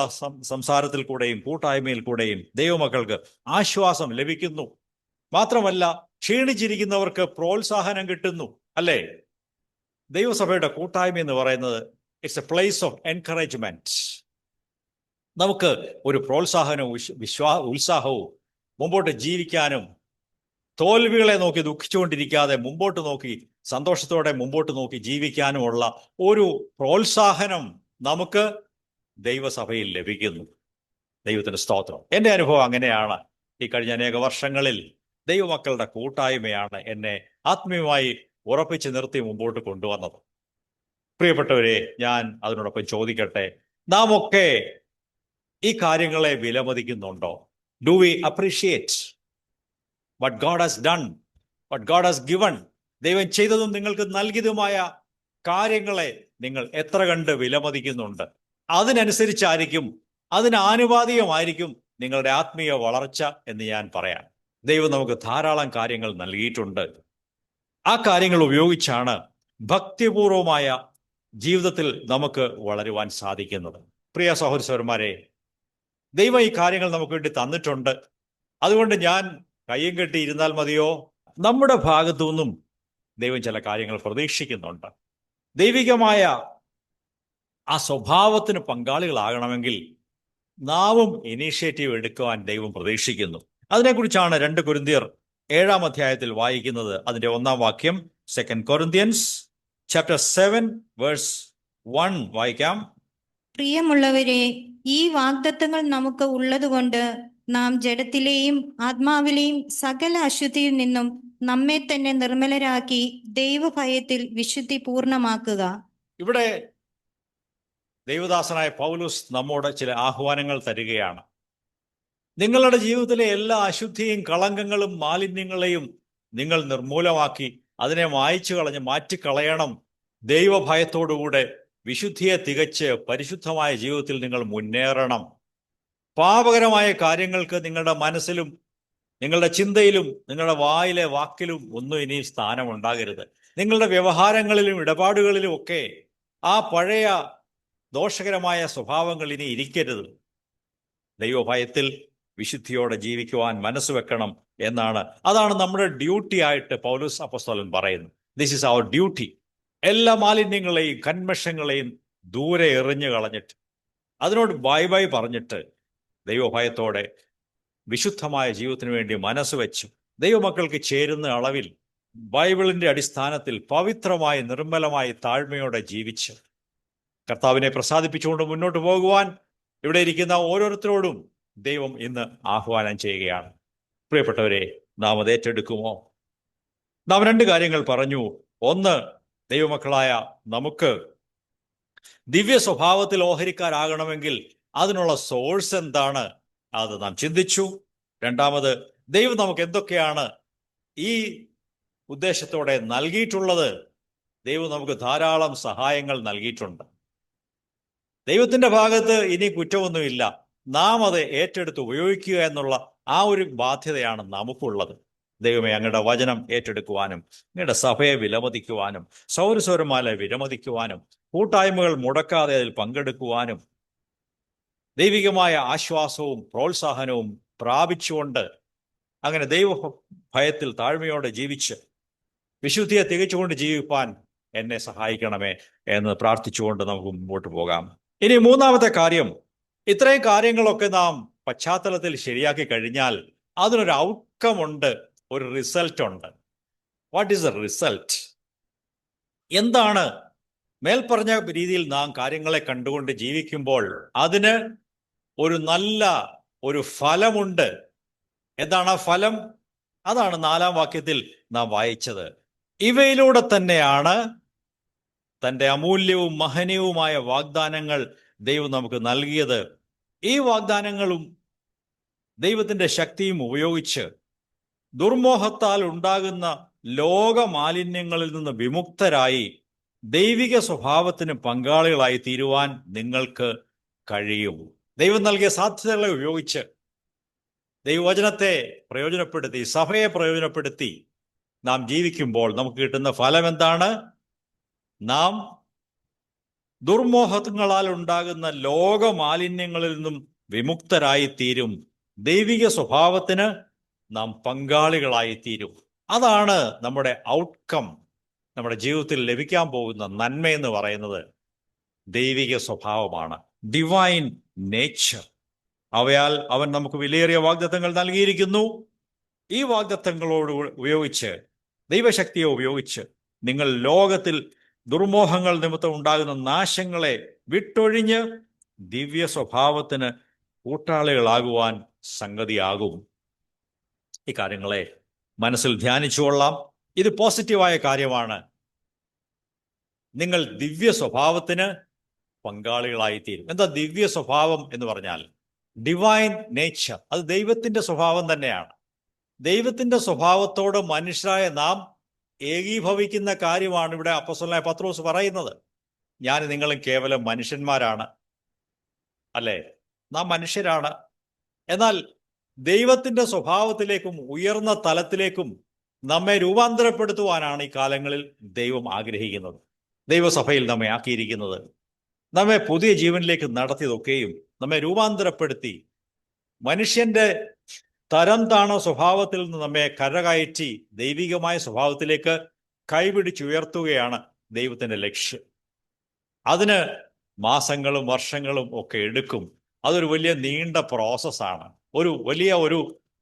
സംസാരത്തിൽ കൂടെയും കൂട്ടായ്മയിൽ കൂടെയും ദൈവമക്കൾക്ക് ആശ്വാസം ലഭിക്കുന്നു. മാത്രമല്ല, ക്ഷീണിച്ചിരിക്കുന്നവർക്ക് പ്രോത്സാഹനം കിട്ടുന്നു. അല്ലേ? ദൈവസഭയുടെ കൂട്ടായ്മ എന്ന് പറയുന്നത് it's A place of encouragement. നമുക്ക് ഒരു പ്രോത്സാഹനവും ഉത്സാഹവും മുമ്പോട്ട് ജീവിക്കാനും തോൽവികളെ നോക്കി ദുഃഖിച്ചുകൊണ്ടിരിക്കാതെ മുമ്പോട്ട് നോക്കി സന്തോഷത്തോടെ മുമ്പോട്ട് നോക്കി ജീവിക്കാനുമുള്ള ഒരു പ്രോത്സാഹനം നമുക്ക് ദൈവസഭയിൽ ലഭിക്കുന്നു. ദൈവത്തിന്റെ സ്തോത്രം. എൻ്റെ അനുഭവം അങ്ങനെയാണ്. ഈ കഴിഞ്ഞ അനേക വർഷങ്ങളിൽ ദൈവമക്കളുടെ കൂട്ടായ്മയാണ് എന്നെ ആത്മീയമായി ഉറപ്പിച്ച് നിർത്തി മുമ്പോട്ട് കൊണ്ടുവന്നത്. പ്രിയപ്പെട്ടവരെ, ഞാൻ അതിനോടൊപ്പം ചോദിക്കട്ടെ, നാം ഒക്കെ ഈ കാര്യങ്ങളെ വിലമതിക്കുന്നുണ്ടോ? Do we appreciate what God has done, what God has given? ദൈവം ചെയ്തതും നിങ്ങൾക്ക് നൽകിയതുമായ കാര്യങ്ങളെ നിങ്ങൾ എത്ര കണ്ട് വിലമതിക്കുന്നുണ്ട്? അതിനനുസരിച്ചായിരിക്കും, അതിനാനുപാതികമായിരിക്കും നിങ്ങളുടെ ആത്മീയ വളർച്ച എന്ന് ഞാൻ പറയാം. ദൈവം നമുക്ക് ധാരാളം കാര്യങ്ങൾ നൽകിയിട്ടുണ്ട്. ആ കാര്യങ്ങൾ ഉപയോഗിച്ചാണ് ഭക്തിപൂർവമായ ജീവിതത്തിൽ നമുക്ക് വളരുവാൻ സാധിക്കുന്നത്. പ്രിയ സഹോദരന്മാരെ, ദൈവം ഈ കാര്യങ്ങൾ നമുക്ക് വേണ്ടി തന്നിട്ടുണ്ട്. അതുകൊണ്ട് ഞാൻ കയ്യും കെട്ടി ഇരുന്നാൽ മതിയോ? നമ്മുടെ ഭാഗത്തു നിന്നും ദൈവം ചില കാര്യങ്ങൾ പ്രതീക്ഷിക്കുന്നുണ്ട്. ദൈവികമായ ആ സ്വഭാവത്തിന് പങ്കാളികളാകണമെങ്കിൽ നാവും ഇനീഷ്യേറ്റീവ് എടുക്കുവാൻ ദൈവം പ്രതീക്ഷിക്കുന്നു. അതിനെക്കുറിച്ചാണ് 2 കൊരിന്ത്യർ 7-ാം അധ്യായത്തിൽ വായിക്കുന്നത്. അതിന്റെ 1-ാം വാക്യം, 2 Corinthians chapter 7 verse 1 വായിക്കാം. പ്രിയമുള്ളവരെ, ഈ വാഗ്ദത്തങ്ങൾ നമുക്ക് ഉള്ളതുകൊണ്ട് നാം ജഡത്തിലെയും ആത്മാവിലെയും സകല അശുദ്ധിയിൽ നിന്നും നമ്മെ തന്നെ നിർമ്മലരാക്കി ദൈവഭയത്തിൽ വിശുദ്ധി പൂർണ്ണമാക്കുക. ഇവിടെ ദൈവദാസനായ പൗലോസ് നമ്മോട് ചില ആഹ്വാനങ്ങൾ തരികയാണ്. നിങ്ങളുടെ ജീവിതത്തിലെ എല്ലാ അശുദ്ധിയും കളങ്കങ്ങളും മാലിന്യങ്ങളെയും നിങ്ങൾ നിർമൂലമാക്കി അതിനെ മായ്ച്ചു കളഞ്ഞ് മാറ്റിക്കളയണം. ദൈവഭയത്തോടുകൂടെ വിശുദ്ധിയെ തികച്ച് പരിശുദ്ധമായ ജീവിതത്തിൽ നിങ്ങൾ മുന്നേറണം. പാപകരമായ കാര്യങ്ങൾക്ക് നിങ്ങളുടെ മനസ്സിലും നിങ്ങളുടെ ചിന്തയിലും നിങ്ങളുടെ വായിലെ വാക്കിലും ഒന്നും ഇനി സ്ഥാനമുണ്ടാകരുത്. നിങ്ങളുടെ വ്യവഹാരങ്ങളിലും ഇടപാടുകളിലും ഒക്കെ ആ പഴയ ദോഷകരമായ സ്വഭാവങ്ങൾ ഇനി ഇരിക്കരുത്. ദൈവഭയത്തിൽ വിശുദ്ധിയോടെ ജീവിക്കുവാൻ മനസ്സ് വെക്കണം എന്നാണ്. അതാണ് നമ്മുടെ ഡ്യൂട്ടി ആയിട്ട് പൗലോസ് അപ്പോസ്തലൻ പറയുന്നത്. This is our duty. എല്ലാ മാലിന്യങ്ങളെയും കന്മഷങ്ങളെയും ദൂരെ എറിഞ്ഞു കളഞ്ഞിട്ട് അതിനോട് ബൈ ബൈ പറഞ്ഞിട്ട് ദൈവഭയത്തോടെ വിശുദ്ധമായ ജീവിതത്തിന് വേണ്ടി മനസ്സ് വെച്ചു ദൈവമക്കൾക്ക് ചേരുന്ന അളവിൽ ബൈബിളിന്റെ അടിസ്ഥാനത്തിൽ പവിത്രമായി നിർമ്മലമായി താഴ്മയോടെ ജീവിച്ച് കർത്താവിനെ പ്രസാദിപ്പിച്ചുകൊണ്ട് മുന്നോട്ട് പോകുവാൻ ഇവിടെ ഇരിക്കുന്ന ഓരോരുത്തരോടും ദൈവം ഇന്ന് ആഹ്വാനം ചെയ്യുകയാണ്. പ്രിയപ്പെട്ടവരെ, നാം അത് ഏറ്റെടുക്കുമോ? നാം 2 കാര്യങ്ങൾ പറഞ്ഞു. ഒന്ന്, ദൈവമക്കളായ നമുക്ക് ദിവ്യ സ്വഭാവത്തിൽ ഓഹരിക്കാരാകണമെങ്കിൽ അതിനുള്ള സോഴ്സ് എന്താണ്? അത് നാം ചിന്തിച്ചു. രണ്ടാമത്, ദൈവം നമുക്ക് എന്തൊക്കെയാണ് ഈ ഉദ്ദേശത്തോടെ നൽകിയിട്ടുള്ളത്? ദൈവം നമുക്ക് ധാരാളം സഹായങ്ങൾ നൽകിയിട്ടുണ്ട്. ദൈവത്തിന്റെ ഭാഗത്ത് ഇനി കുറ്റമൊന്നുമില്ല. നാം അത് ഏറ്റെടുത്ത് ഉപയോഗിക്കുക എന്നുള്ള ആ ഒരു ബാധ്യതയാണ് നമുക്കുള്ളത്. ദൈവമേ, അങ്ങയുടെ വചനം ഏറ്റെടുക്കുവാനും അങ്ങയുടെ സഭയെ വിലമതിക്കുവാനും സൗരസൗരന്മാരെ വിലമതിക്കുവാനും കൂട്ടായ്മകൾ മുടക്കാതെ അതിൽ പങ്കെടുക്കുവാനും ദൈവികമായ ആശ്വാസവും പ്രോത്സാഹനവും പ്രാപിച്ചുകൊണ്ട് അങ്ങനെ ദൈവ ഭയത്തിൽ താഴ്മയോടെ ജീവിച്ച് വിശുദ്ധിയെ തികച്ചുകൊണ്ട് ജീവിപ്പാൻ എന്നെ സഹായിക്കണമേ എന്ന് പ്രാർത്ഥിച്ചുകൊണ്ട് നമുക്ക് മുമ്പോട്ട് പോകാം. ഇനി 3-ാമത്തെ കാര്യം, ഇത്രയും കാര്യങ്ങളൊക്കെ നാം പശ്ചാത്തലത്തിൽ ശരിയാക്കി കഴിഞ്ഞാൽ അതിനൊരു ഔട്ട്കം ഉണ്ട്, ഒരു റിസൾട്ട് ഉണ്ട്. What is the result? എന്താണ് മേൽപ്പറഞ്ഞ രീതിയിൽ നാം കാര്യങ്ങളെ കണ്ടുകൊണ്ട് ജീവിക്കുമ്പോൾ അതിന് ഒരു നല്ല ഒരു ഫലമുണ്ട്. എന്താണ് ആ ഫലം? അതാണ് 4-ാം വാക്യത്തിൽ നാം വായിച്ചത്. ഇവയിലൂടെ തന്നെയാണ് തൻ്റെ അമൂല്യവും മഹനീയവുമായ വാഗ്ദാനങ്ങൾ ദൈവം നമുക്ക് നൽകിയത്. ഈ വാഗ്ദാനങ്ങളും ദൈവത്തിൻ്റെ ശക്തിയും ഉപയോഗിച്ച് ദുർമോഹത്താൽ ഉണ്ടാകുന്ന ലോകമാലിന്യങ്ങളിൽ നിന്ന് വിമുക്തരായി ദൈവിക സ്വഭാവത്തിന് പങ്കാളികളായി തീരുവാൻ നിങ്ങൾക്ക് കഴിയും. ദൈവം നൽകിയ സാധ്യതകളെ ഉപയോഗിച്ച് ദൈവവചനത്തെ പ്രയോജനപ്പെടുത്തി, സഭയെ പ്രയോജനപ്പെടുത്തി നാം ജീവിക്കുമ്പോൾ നമുക്ക് കിട്ടുന്ന ഫലം എന്താണ്? നാം ദുർമോഹങ്ങളാൽ ഉണ്ടാകുന്ന ലോകമാലിന്യങ്ങളിൽ നിന്നും വിമുക്തരായി തീരും. ദൈവിക സ്വഭാവത്തിന് നാം പങ്കാളികളായി തീരും. അതാണ് നമ്മുടെ ഔട്ട്കം. നമ്മുടെ ജീവിതത്തിൽ ലഭിക്കാൻ പോകുന്ന നന്മയെന്ന് പറയുന്നത് ദൈവിക സ്വഭാവമാണ്, ഡിവൈൻ നേച്ചർ. അവയാൽ അവൻ നമുക്ക് വിലയേറിയ വാഗ്ദത്തങ്ങൾ നൽകിയിരിക്കുന്നു. ഈ വാഗ്ദത്തങ്ങളോട് ഉപയോഗിച്ച്, ദൈവശക്തിയെ ഉപയോഗിച്ച് നിങ്ങൾ ലോകത്തിൽ ദുർമോഹങ്ങൾ നിമിത്തം ഉണ്ടാകുന്ന നാശങ്ങളെ വിട്ടൊഴിഞ്ഞ് ദിവ്യ സ്വഭാവത്തിന് കൂട്ടാളികളാകുവാൻ സംഗതിയാകും. ഈ കാര്യങ്ങളെ മനസ്സിൽ ധ്യാനിച്ചുകൊള്ളാം. ഇത് പോസിറ്റീവായ കാര്യമാണ്. നിങ്ങൾ ദിവ്യ സ്വഭാവത്തിന് പങ്കാളികളായിത്തീരും. എന്താ ദിവ്യ സ്വഭാവം എന്ന് പറഞ്ഞാൽ? Divine nature. അത് ദൈവത്തിൻ്റെ സ്വഭാവം തന്നെയാണ്. ദൈവത്തിൻ്റെ സ്വഭാവത്തോട് മനുഷ്യരായ നാം ഏകീഭവിക്കുന്ന കാര്യമാണ് ഇവിടെ അപ്പോസ്തലനായ പത്രോസ് പറയുന്നത്. ഞാൻ നിങ്ങളും കേവലം മനുഷ്യന്മാരാണ്, അല്ലേ? നാം മനുഷ്യരാണ്. എന്നാൽ ദൈവത്തിൻ്റെ സ്വഭാവത്തിലേക്കും ഉയർന്ന തലത്തിലേക്കും നമ്മെ രൂപാന്തരപ്പെടുത്തുവാനാണ് ഈ കാലങ്ങളിൽ ദൈവം ആഗ്രഹിക്കുന്നത്, ദൈവസഭയിൽ നമ്മെ ആക്കിയിരിക്കുന്നത്. നമ്മെ പുതിയ ജീവനിലേക്ക് നടത്തിയതൊക്കെയും നമ്മെ രൂപാന്തരപ്പെടുത്തി മനുഷ്യന്റെ തരം താണ സ്വഭാവത്തിൽ നിന്ന് നമ്മെ കരകയറ്റി ദൈവികമായ സ്വഭാവത്തിലേക്ക് കൈപിടിച്ചുയർത്തുകയാണ് ദൈവത്തിൻ്റെ ലക്ഷ്യം. അതിന് മാസങ്ങളും വർഷങ്ങളും ഒക്കെ എടുക്കും. അതൊരു വലിയ നീണ്ട പ്രോസസ്സാണ്,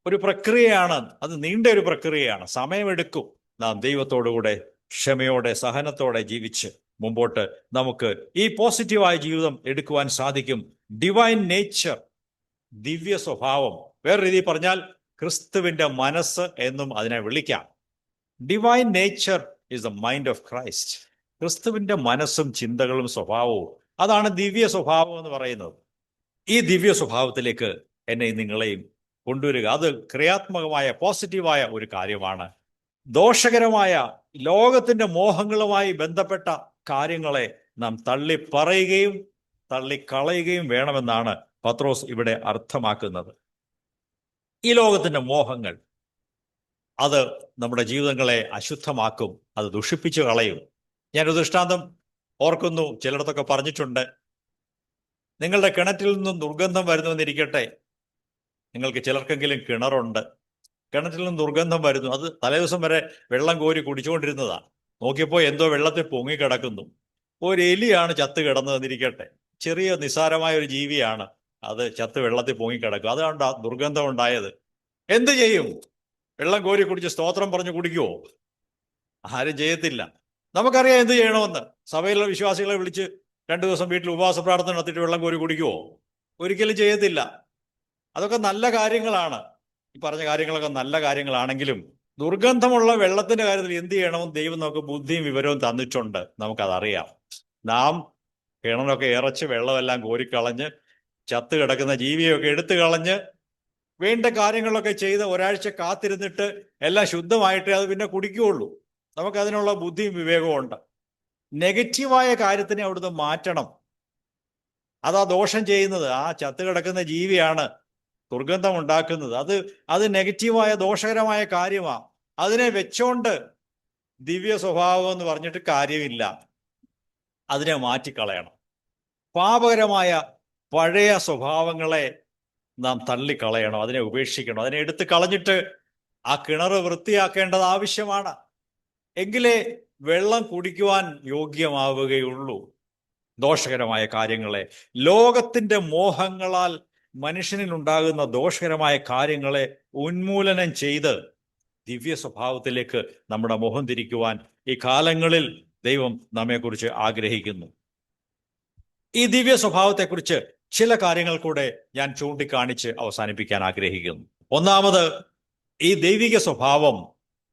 ഒരു പ്രക്രിയയാണ്. അത് നീണ്ട ഒരു പ്രക്രിയയാണ്, സമയമെടുക്കും. നാം ദൈവത്തോടുകൂടെ ക്ഷമയോടെ സഹനത്തോടെ ജീവിച്ച് മുമ്പോട്ട് നമുക്ക് ഈ പോസിറ്റീവായ ജീവിതം എടുക്കുവാൻ സാധിക്കും. ഡിവൈൻ നേച്ചർ, ദിവ്യ സ്വഭാവം. വേറെ രീതിയിൽ പറഞ്ഞാൽ ക്രിസ്തുവിൻ്റെ മനസ്സ് എന്നും അതിനെ വിളിക്കാം. Divine nature is the mind of Christ. ക്രിസ്തുവിൻ്റെ മനസ്സും ചിന്തകളും സ്വഭാവവും, അതാണ് ദിവ്യ സ്വഭാവം എന്ന് പറയുന്നത്. ഈ ദിവ്യ സ്വഭാവത്തിലേക്ക് എന്നെയും നിങ്ങളെയും കൊണ്ടുവരിക, അത് ക്രിയാത്മകമായ പോസിറ്റീവായ ഒരു കാര്യമാണ്. ദോഷകരമായ ലോകത്തിൻ്റെ മോഹങ്ങളുമായി ബന്ധപ്പെട്ട കാര്യങ്ങളെ നാം തള്ളിപ്പറയുകയും തള്ളിക്കളയുകയും വേണമെന്നാണ് പത്രോസ് ഇവിടെ അർത്ഥമാക്കുന്നത്. ഈ ലോകത്തിൻ്റെ മോഹങ്ങൾ അത് നമ്മുടെ ജീവിതങ്ങളെ അശുദ്ധമാക്കും, അത് ദുഷിപ്പിച്ചു കളയും. ഞാനൊരു ദൃഷ്ടാന്തം ഓർക്കുന്നു, ചിലയിടത്തൊക്കെ പറഞ്ഞിട്ടുണ്ട്. നിങ്ങളുടെ കിണറ്റിൽ നിന്നും ദുർഗന്ധം വരുന്നുവെന്നിരിക്കട്ടെ. നിങ്ങൾക്ക് ചിലർക്കെങ്കിലും കിണറുണ്ട്, കിണറ്റിൽ നിന്ന് ദുർഗന്ധം വരുന്നു. അത് തലേദിവസം വരെ വെള്ളം കോരി കുടിച്ചുകൊണ്ടിരുന്നതാണ്. നോക്കിയപ്പോൾ എന്തോ വെള്ളത്തിൽ പൊങ്ങിക്കിടക്കുന്നു. ഒരു എലിയാണ് ചത്ത് കിടന്നതെന്നിരിക്കട്ടെ. ചെറിയ നിസ്സാരമായ ഒരു ജീവിയാണ്, അത് ചത്ത് വെള്ളത്തിൽ പൊങ്ങിക്കിടക്കും. അതുകൊണ്ട് ദുർഗന്ധം ഉണ്ടായത്. എന്ത് ചെയ്യും? വെള്ളം കോരി കുടിച്ച് സ്തോത്രം പറഞ്ഞ് കുടിക്കുവോ? ആരും ചെയ്യത്തില്ല. നമുക്കറിയാം എന്ത് ചെയ്യണമെന്ന്. സഭയിലുള്ള വിശ്വാസികളെ വിളിച്ച് 2 ദിവസം വീട്ടിൽ ഉപവാസ പ്രാർത്ഥന നടത്തിയിട്ട് വെള്ളം കോരി കുടിക്കുവോ? ഒരിക്കലും ചെയ്യത്തില്ല. അതൊക്കെ നല്ല കാര്യങ്ങളാണ്. ഈ പറഞ്ഞ കാര്യങ്ങളൊക്കെ നല്ല കാര്യങ്ങളാണെങ്കിലും ദുർഗന്ധമുള്ള വെള്ളത്തിന്റെ കാര്യത്തിൽ എന്ത് ചെയ്യണമെന്ന് ദൈവം നമുക്ക് ബുദ്ധിയും വിവരവും തന്നിട്ടുണ്ട്. നമുക്കതറിയാം. നാം കിണറൊക്കെ ഇറച്ച് വെള്ളമെല്ലാം കോരിക്കളഞ്ഞ് ചത്ത് കിടക്കുന്ന ജീവിയൊക്കെ എടുത്തു കളഞ്ഞ് വേണ്ട കാര്യങ്ങളൊക്കെ ചെയ്ത് ഒരാഴ്ച കാത്തിരുന്നിട്ട് എല്ലാം ശുദ്ധമായിട്ടേ അത് പിന്നെ കുടിക്കുകയുള്ളൂ. നമുക്കതിനുള്ള ബുദ്ധിയും വിവേകവും ഉണ്ട്. നെഗറ്റീവായ കാര്യത്തിനെ അവിടുന്ന് മാറ്റണം. അതാ ദോഷം ചെയ്യുന്നത്. ആ ചത്ത് കിടക്കുന്ന ജീവിയാണ് ദുർഗന്ധം ഉണ്ടാക്കുന്നത്. അത് നെഗറ്റീവായ ദോഷകരമായ കാര്യമാണ്. അതിനെ വെച്ചോണ്ട് ദിവ്യ സ്വഭാവം എന്ന് പറഞ്ഞിട്ട് കാര്യമില്ല. അതിനെ മാറ്റിക്കളയണം. പാപകരമായ പഴയ സ്വഭാവങ്ങളെ നാം തള്ളിക്കളയണം, അതിനെ ഉപേക്ഷിക്കണം. അതിനെ എടുത്ത് കളഞ്ഞിട്ട് ആ കിണർ വൃത്തിയാക്കേണ്ടത് ആവശ്യമാണ്. എങ്കിലേ വെള്ളം കുടിക്കുവാൻ യോഗ്യമാവുകയുള്ളൂ. ദോഷകരമായ കാര്യങ്ങളെ, ലോകത്തിൻ്റെ മോഹങ്ങളാൽ മനുഷ്യനിലുണ്ടാകുന്ന ദോഷകരമായ കാര്യങ്ങളെ ഉന്മൂലനം ചെയ്ത് ദിവ്യ സ്വഭാവത്തിലേക്ക് നമ്മുടെ മുഖം തിരിക്കുവാൻ ഈ കാലങ്ങളിൽ ദൈവം നമ്മെക്കുറിച്ച് ആഗ്രഹിക്കുന്നു. ഈ ദിവ്യ സ്വഭാവത്തെക്കുറിച്ച് ചില കാര്യങ്ങൾ കൂടെ ഞാൻ ചൂണ്ടിക്കാണിച്ച് അവസാനിപ്പിക്കാൻ ആഗ്രഹിക്കുന്നു. ഒന്നാമത്, ഈ ദൈവിക സ്വഭാവം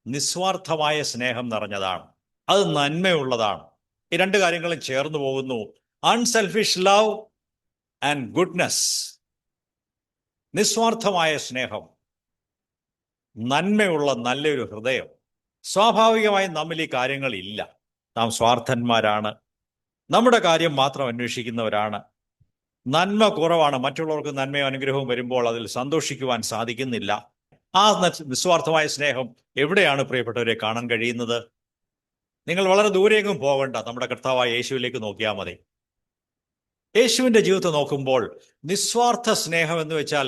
നിസ്വാർത്ഥമായ സ്നേഹം നിറഞ്ഞതാണ്. അത് നന്മയുള്ളതാണ്. ഈ രണ്ട് കാര്യങ്ങളും ചേർന്ന് പോകുന്നു. Unselfish love and goodness. നിസ്വാർത്ഥമായ സ്നേഹം, നന്മയുള്ള നല്ലൊരു ഹൃദയം. സ്വാഭാവികമായും നമ്മിൽ ഈ കാര്യങ്ങളില്ല. നാം സ്വാർത്ഥന്മാരാണ്, നമ്മുടെ കാര്യം മാത്രം അന്വേഷിക്കുന്നവരാണ്, നന്മ കുറവാണ്. മറ്റുള്ളവർക്ക് നന്മയും അനുഗ്രഹവും വരുമ്പോൾ അതിൽ സന്തോഷിക്കുവാൻ സാധിക്കുന്നില്ല. ആ നിസ്വാർത്ഥമായ സ്നേഹം എവിടെയാണ് പ്രിയപ്പെട്ടവരെ കാണാൻ കഴിയുന്നത്? നിങ്ങൾ വളരെ ദൂരെയെങ്ങും പോകണ്ട, നമ്മുടെ കർത്താവായ യേശുവിലേക്ക് നോക്കിയാൽ മതി. യേശുവിൻ്റെ ജീവിതത്തെ നോക്കുമ്പോൾ നിസ്വാർത്ഥ സ്നേഹം എന്ന് വെച്ചാൽ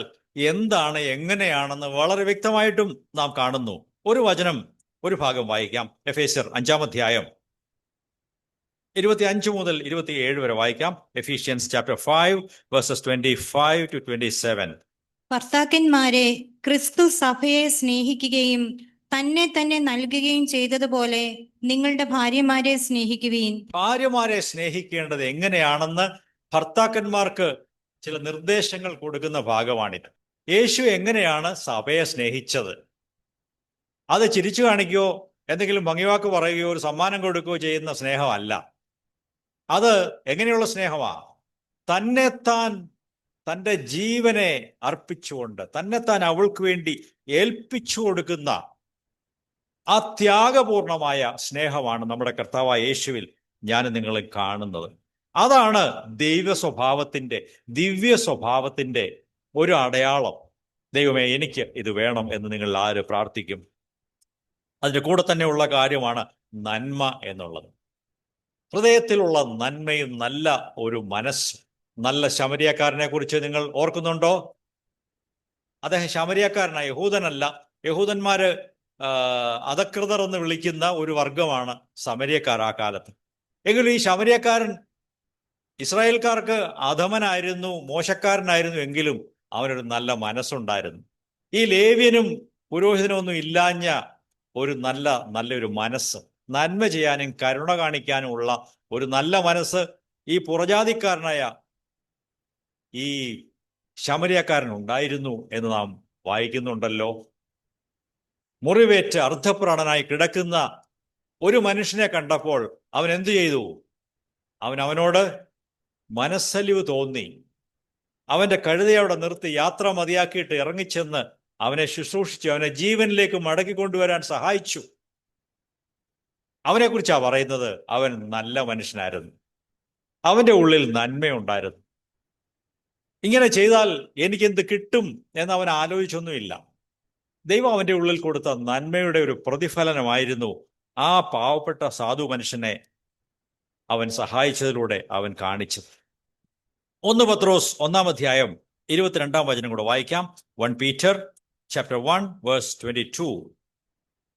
എന്താണ്, എങ്ങനെയാണെന്ന് വളരെ വ്യക്തമായിട്ടും നാം കാണുന്നു. ഒരു വചനം, ഒരു ഭാഗം വായിക്കാം. എഫേസ്യർ 5-ാം അധ്യായം 25 മുതൽ 27 വരെ വായിക്കാം. Ephesians chapter 5 versus 25 to 27. ഭർത്താക്കന്മാരെ, ക്രിസ്തു സഭയെ സ്നേഹിക്കുകയും തന്നെ തന്നെ നൽകുകയും ചെയ്തതുപോലെ നിങ്ങളുടെ ഭാര്യമാരെ സ്നേഹിക്കുവീൻ. ഭാര്യമാരെ സ്നേഹിക്കേണ്ടത് എങ്ങനെയാണെന്ന് ഭർത്താക്കന്മാർക്ക് ചില നിർദ്ദേശങ്ങൾ കൊടുക്കുന്ന ഭാഗമാണിത്. യേശു എങ്ങനെയാണ് സഭയെ സ്നേഹിച്ചത്? അത് ചിരിച്ചു കാണിക്കുകയോ എന്തെങ്കിലും ഭംഗിവാക്ക് പറയുകയോ ഒരു സമ്മാനം കൊടുക്കുകയോ ചെയ്യുന്ന സ്നേഹമല്ല. അത് എങ്ങനെയുള്ള സ്നേഹമാണ്? തന്നെത്താൻ, തൻ്റെ ജീവനെ അർപ്പിച്ചുകൊണ്ട് തന്നെത്താൻ അവൾക്ക് വേണ്ടി ഏൽപ്പിച്ചു കൊടുക്കുന്ന ആ ത്യാഗപൂർണമായ സ്നേഹമാണ് നമ്മുടെ കർത്താവായ യേശുവിൽ ഞാൻ നിങ്ങളെ കാണുന്നത്. അതാണ് ദൈവ സ്വഭാവത്തിൻ്റെ, ദിവ്യ സ്വഭാവത്തിൻ്റെ ഒരു അടയാളം. ദൈവമേ, എനിക്ക് ഇത് വേണം എന്ന് നിങ്ങൾ ആര് പ്രാർത്ഥിക്കും? അതിൻ്റെ കൂടെ തന്നെയുള്ള കാര്യമാണ് നന്മ എന്നുള്ളത്. ഹൃദയത്തിലുള്ള നന്മയും നല്ല ഒരു മനസ്സും. നല്ല ശമരിയക്കാരനെ കുറിച്ച് നിങ്ങൾ ഓർക്കുന്നുണ്ടോ? അദ്ദേഹം ശമരിയക്കാരനായ യഹൂദനല്ല. യഹൂദന്മാര് അധകൃതർ എന്ന് വിളിക്കുന്ന ഒരു വർഗമാണ് സമരിയക്കാർ ആ കാലത്ത്. എങ്കിലും ഈ ശമരിയക്കാരൻ ഇസ്രായേൽക്കാർക്ക് അധമനായിരുന്നു, മോശക്കാരനായിരുന്നു. എങ്കിലും അവനൊരു നല്ല മനസ്സുണ്ടായിരുന്നു. ഈ ലേവ്യനും പുരോഹിതനും ഒന്നും ഇല്ലാഞ്ഞ ഒരു നല്ലൊരു മനസ്സ്, നന്മ ചെയ്യാനും കരുണ കാണിക്കാനുമുള്ള ഒരു നല്ല മനസ്സ് ഈ പുറജാതിക്കാരനായ ഈ ശമരിയക്കാരനുണ്ടായിരുന്നു എന്ന് നാം വായിക്കുന്നുണ്ടല്ലോ. മുറിവേറ്റ് അർദ്ധപ്രാണനായി കിടക്കുന്ന ഒരു മനുഷ്യനെ കണ്ടപ്പോൾ അവൻ എന്തു ചെയ്തു? അവനോട് മനസ്സലിവ് തോന്നി. അവൻ്റെ കഴുതയെ അവിടെ നിർത്തി യാത്ര മതിയാക്കിയിട്ട് ഇറങ്ങിച്ചെന്ന് അവനെ ശുശ്രൂഷിച്ചു, അവനെ ജീവനിലേക്ക് മടക്കിക്കൊണ്ടുവരാൻ സഹായിച്ചു. അവനെക്കുറിച്ചാണ് പറയുന്നത്. അവൻ നല്ല മനുഷ്യനായിരുന്നു, അവൻ്റെ ഉള്ളിൽ നന്മയുണ്ടായിരുന്നു. ഇങ്ങനെ ചെയ്താൽ എനിക്കെന്ത് കിട്ടും എന്ന് അവൻ ആലോചിച്ചൊന്നുമില്ല. ദൈവം അവൻ്റെ ഉള്ളിൽ കൊടുത്ത നന്മയുടെ ഒരു പ്രതിഫലനമായിരുന്നു ആ പാവപ്പെട്ട സാധു മനുഷ്യനെ അവൻ സഹായിച്ചതിലൂടെ അവൻ കാണിച്ചത്. 1 പത്രോസ് 1-ാം അധ്യായം 22-ാം വചനം കൂടെ വായിക്കാം. 1 Peter chapter 1 verse 22.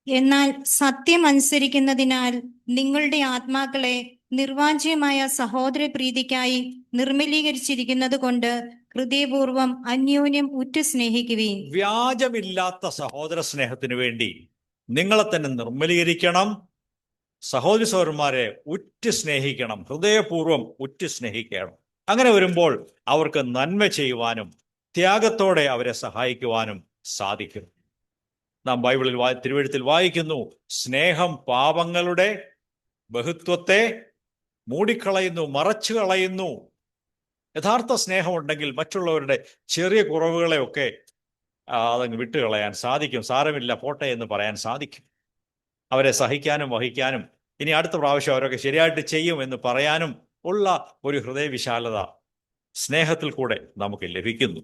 എന്നാൽ സത്യം അനുസരിക്കുന്നതിനാൽ നിങ്ങളുടെ ആത്മാക്കളെ നിർവാഞ്ഛ്യമായ സഹോദര പ്രീതിക്കായി നിർമ്മലീകരിച്ചിരിക്കുന്നത് കൊണ്ട് ഹൃദയപൂർവം അന്യോന്യം ഉറ്റു സ്നേഹിക്കുവീൻ. വ്യാജമില്ലാത്ത സഹോദര സ്നേഹത്തിന് വേണ്ടി നിങ്ങളെ തന്നെ നിർമ്മലീകരിക്കണം. സഹോദരി സഹോദരന്മാരെ ഉറ്റു സ്നേഹിക്കണം, ഹൃദയപൂർവം ഉറ്റു സ്നേഹിക്കണം. അങ്ങനെ വരുമ്പോൾ അവർക്ക് നന്മ ചെയ്യുവാനും ത്യാഗത്തോടെ അവരെ സഹായിക്കുവാനും സാധിക്കും. നാം ബൈബിളിൽ തിരുവെഴുത്തിൽ വായിക്കുന്നു, സ്നേഹം പാപങ്ങളുടെ ബഹുത്വത്തെ മൂടിക്കളയുന്നു, മറച്ചു കളയുന്നു. യഥാർത്ഥ സ്നേഹമുണ്ടെങ്കിൽ മറ്റുള്ളവരുടെ ചെറിയ കുറവുകളെയൊക്കെ അതങ്ങ് വിട്ടുകളയാൻ സാധിക്കും. സാരമില്ല, പോട്ടെ എന്ന് പറയാൻ സാധിക്കും. അവരെ സഹിക്കാനും വഹിക്കാനും ഇനി അടുത്ത പ്രാവശ്യം അവരൊക്കെ ശരിയായിട്ട് ചെയ്യും എന്ന് പറയാനും ഉള്ള ഒരു ഹൃദയവിശാലത സ്നേഹത്തിൽ കൂടെ നമുക്ക് ലഭിക്കുന്നു.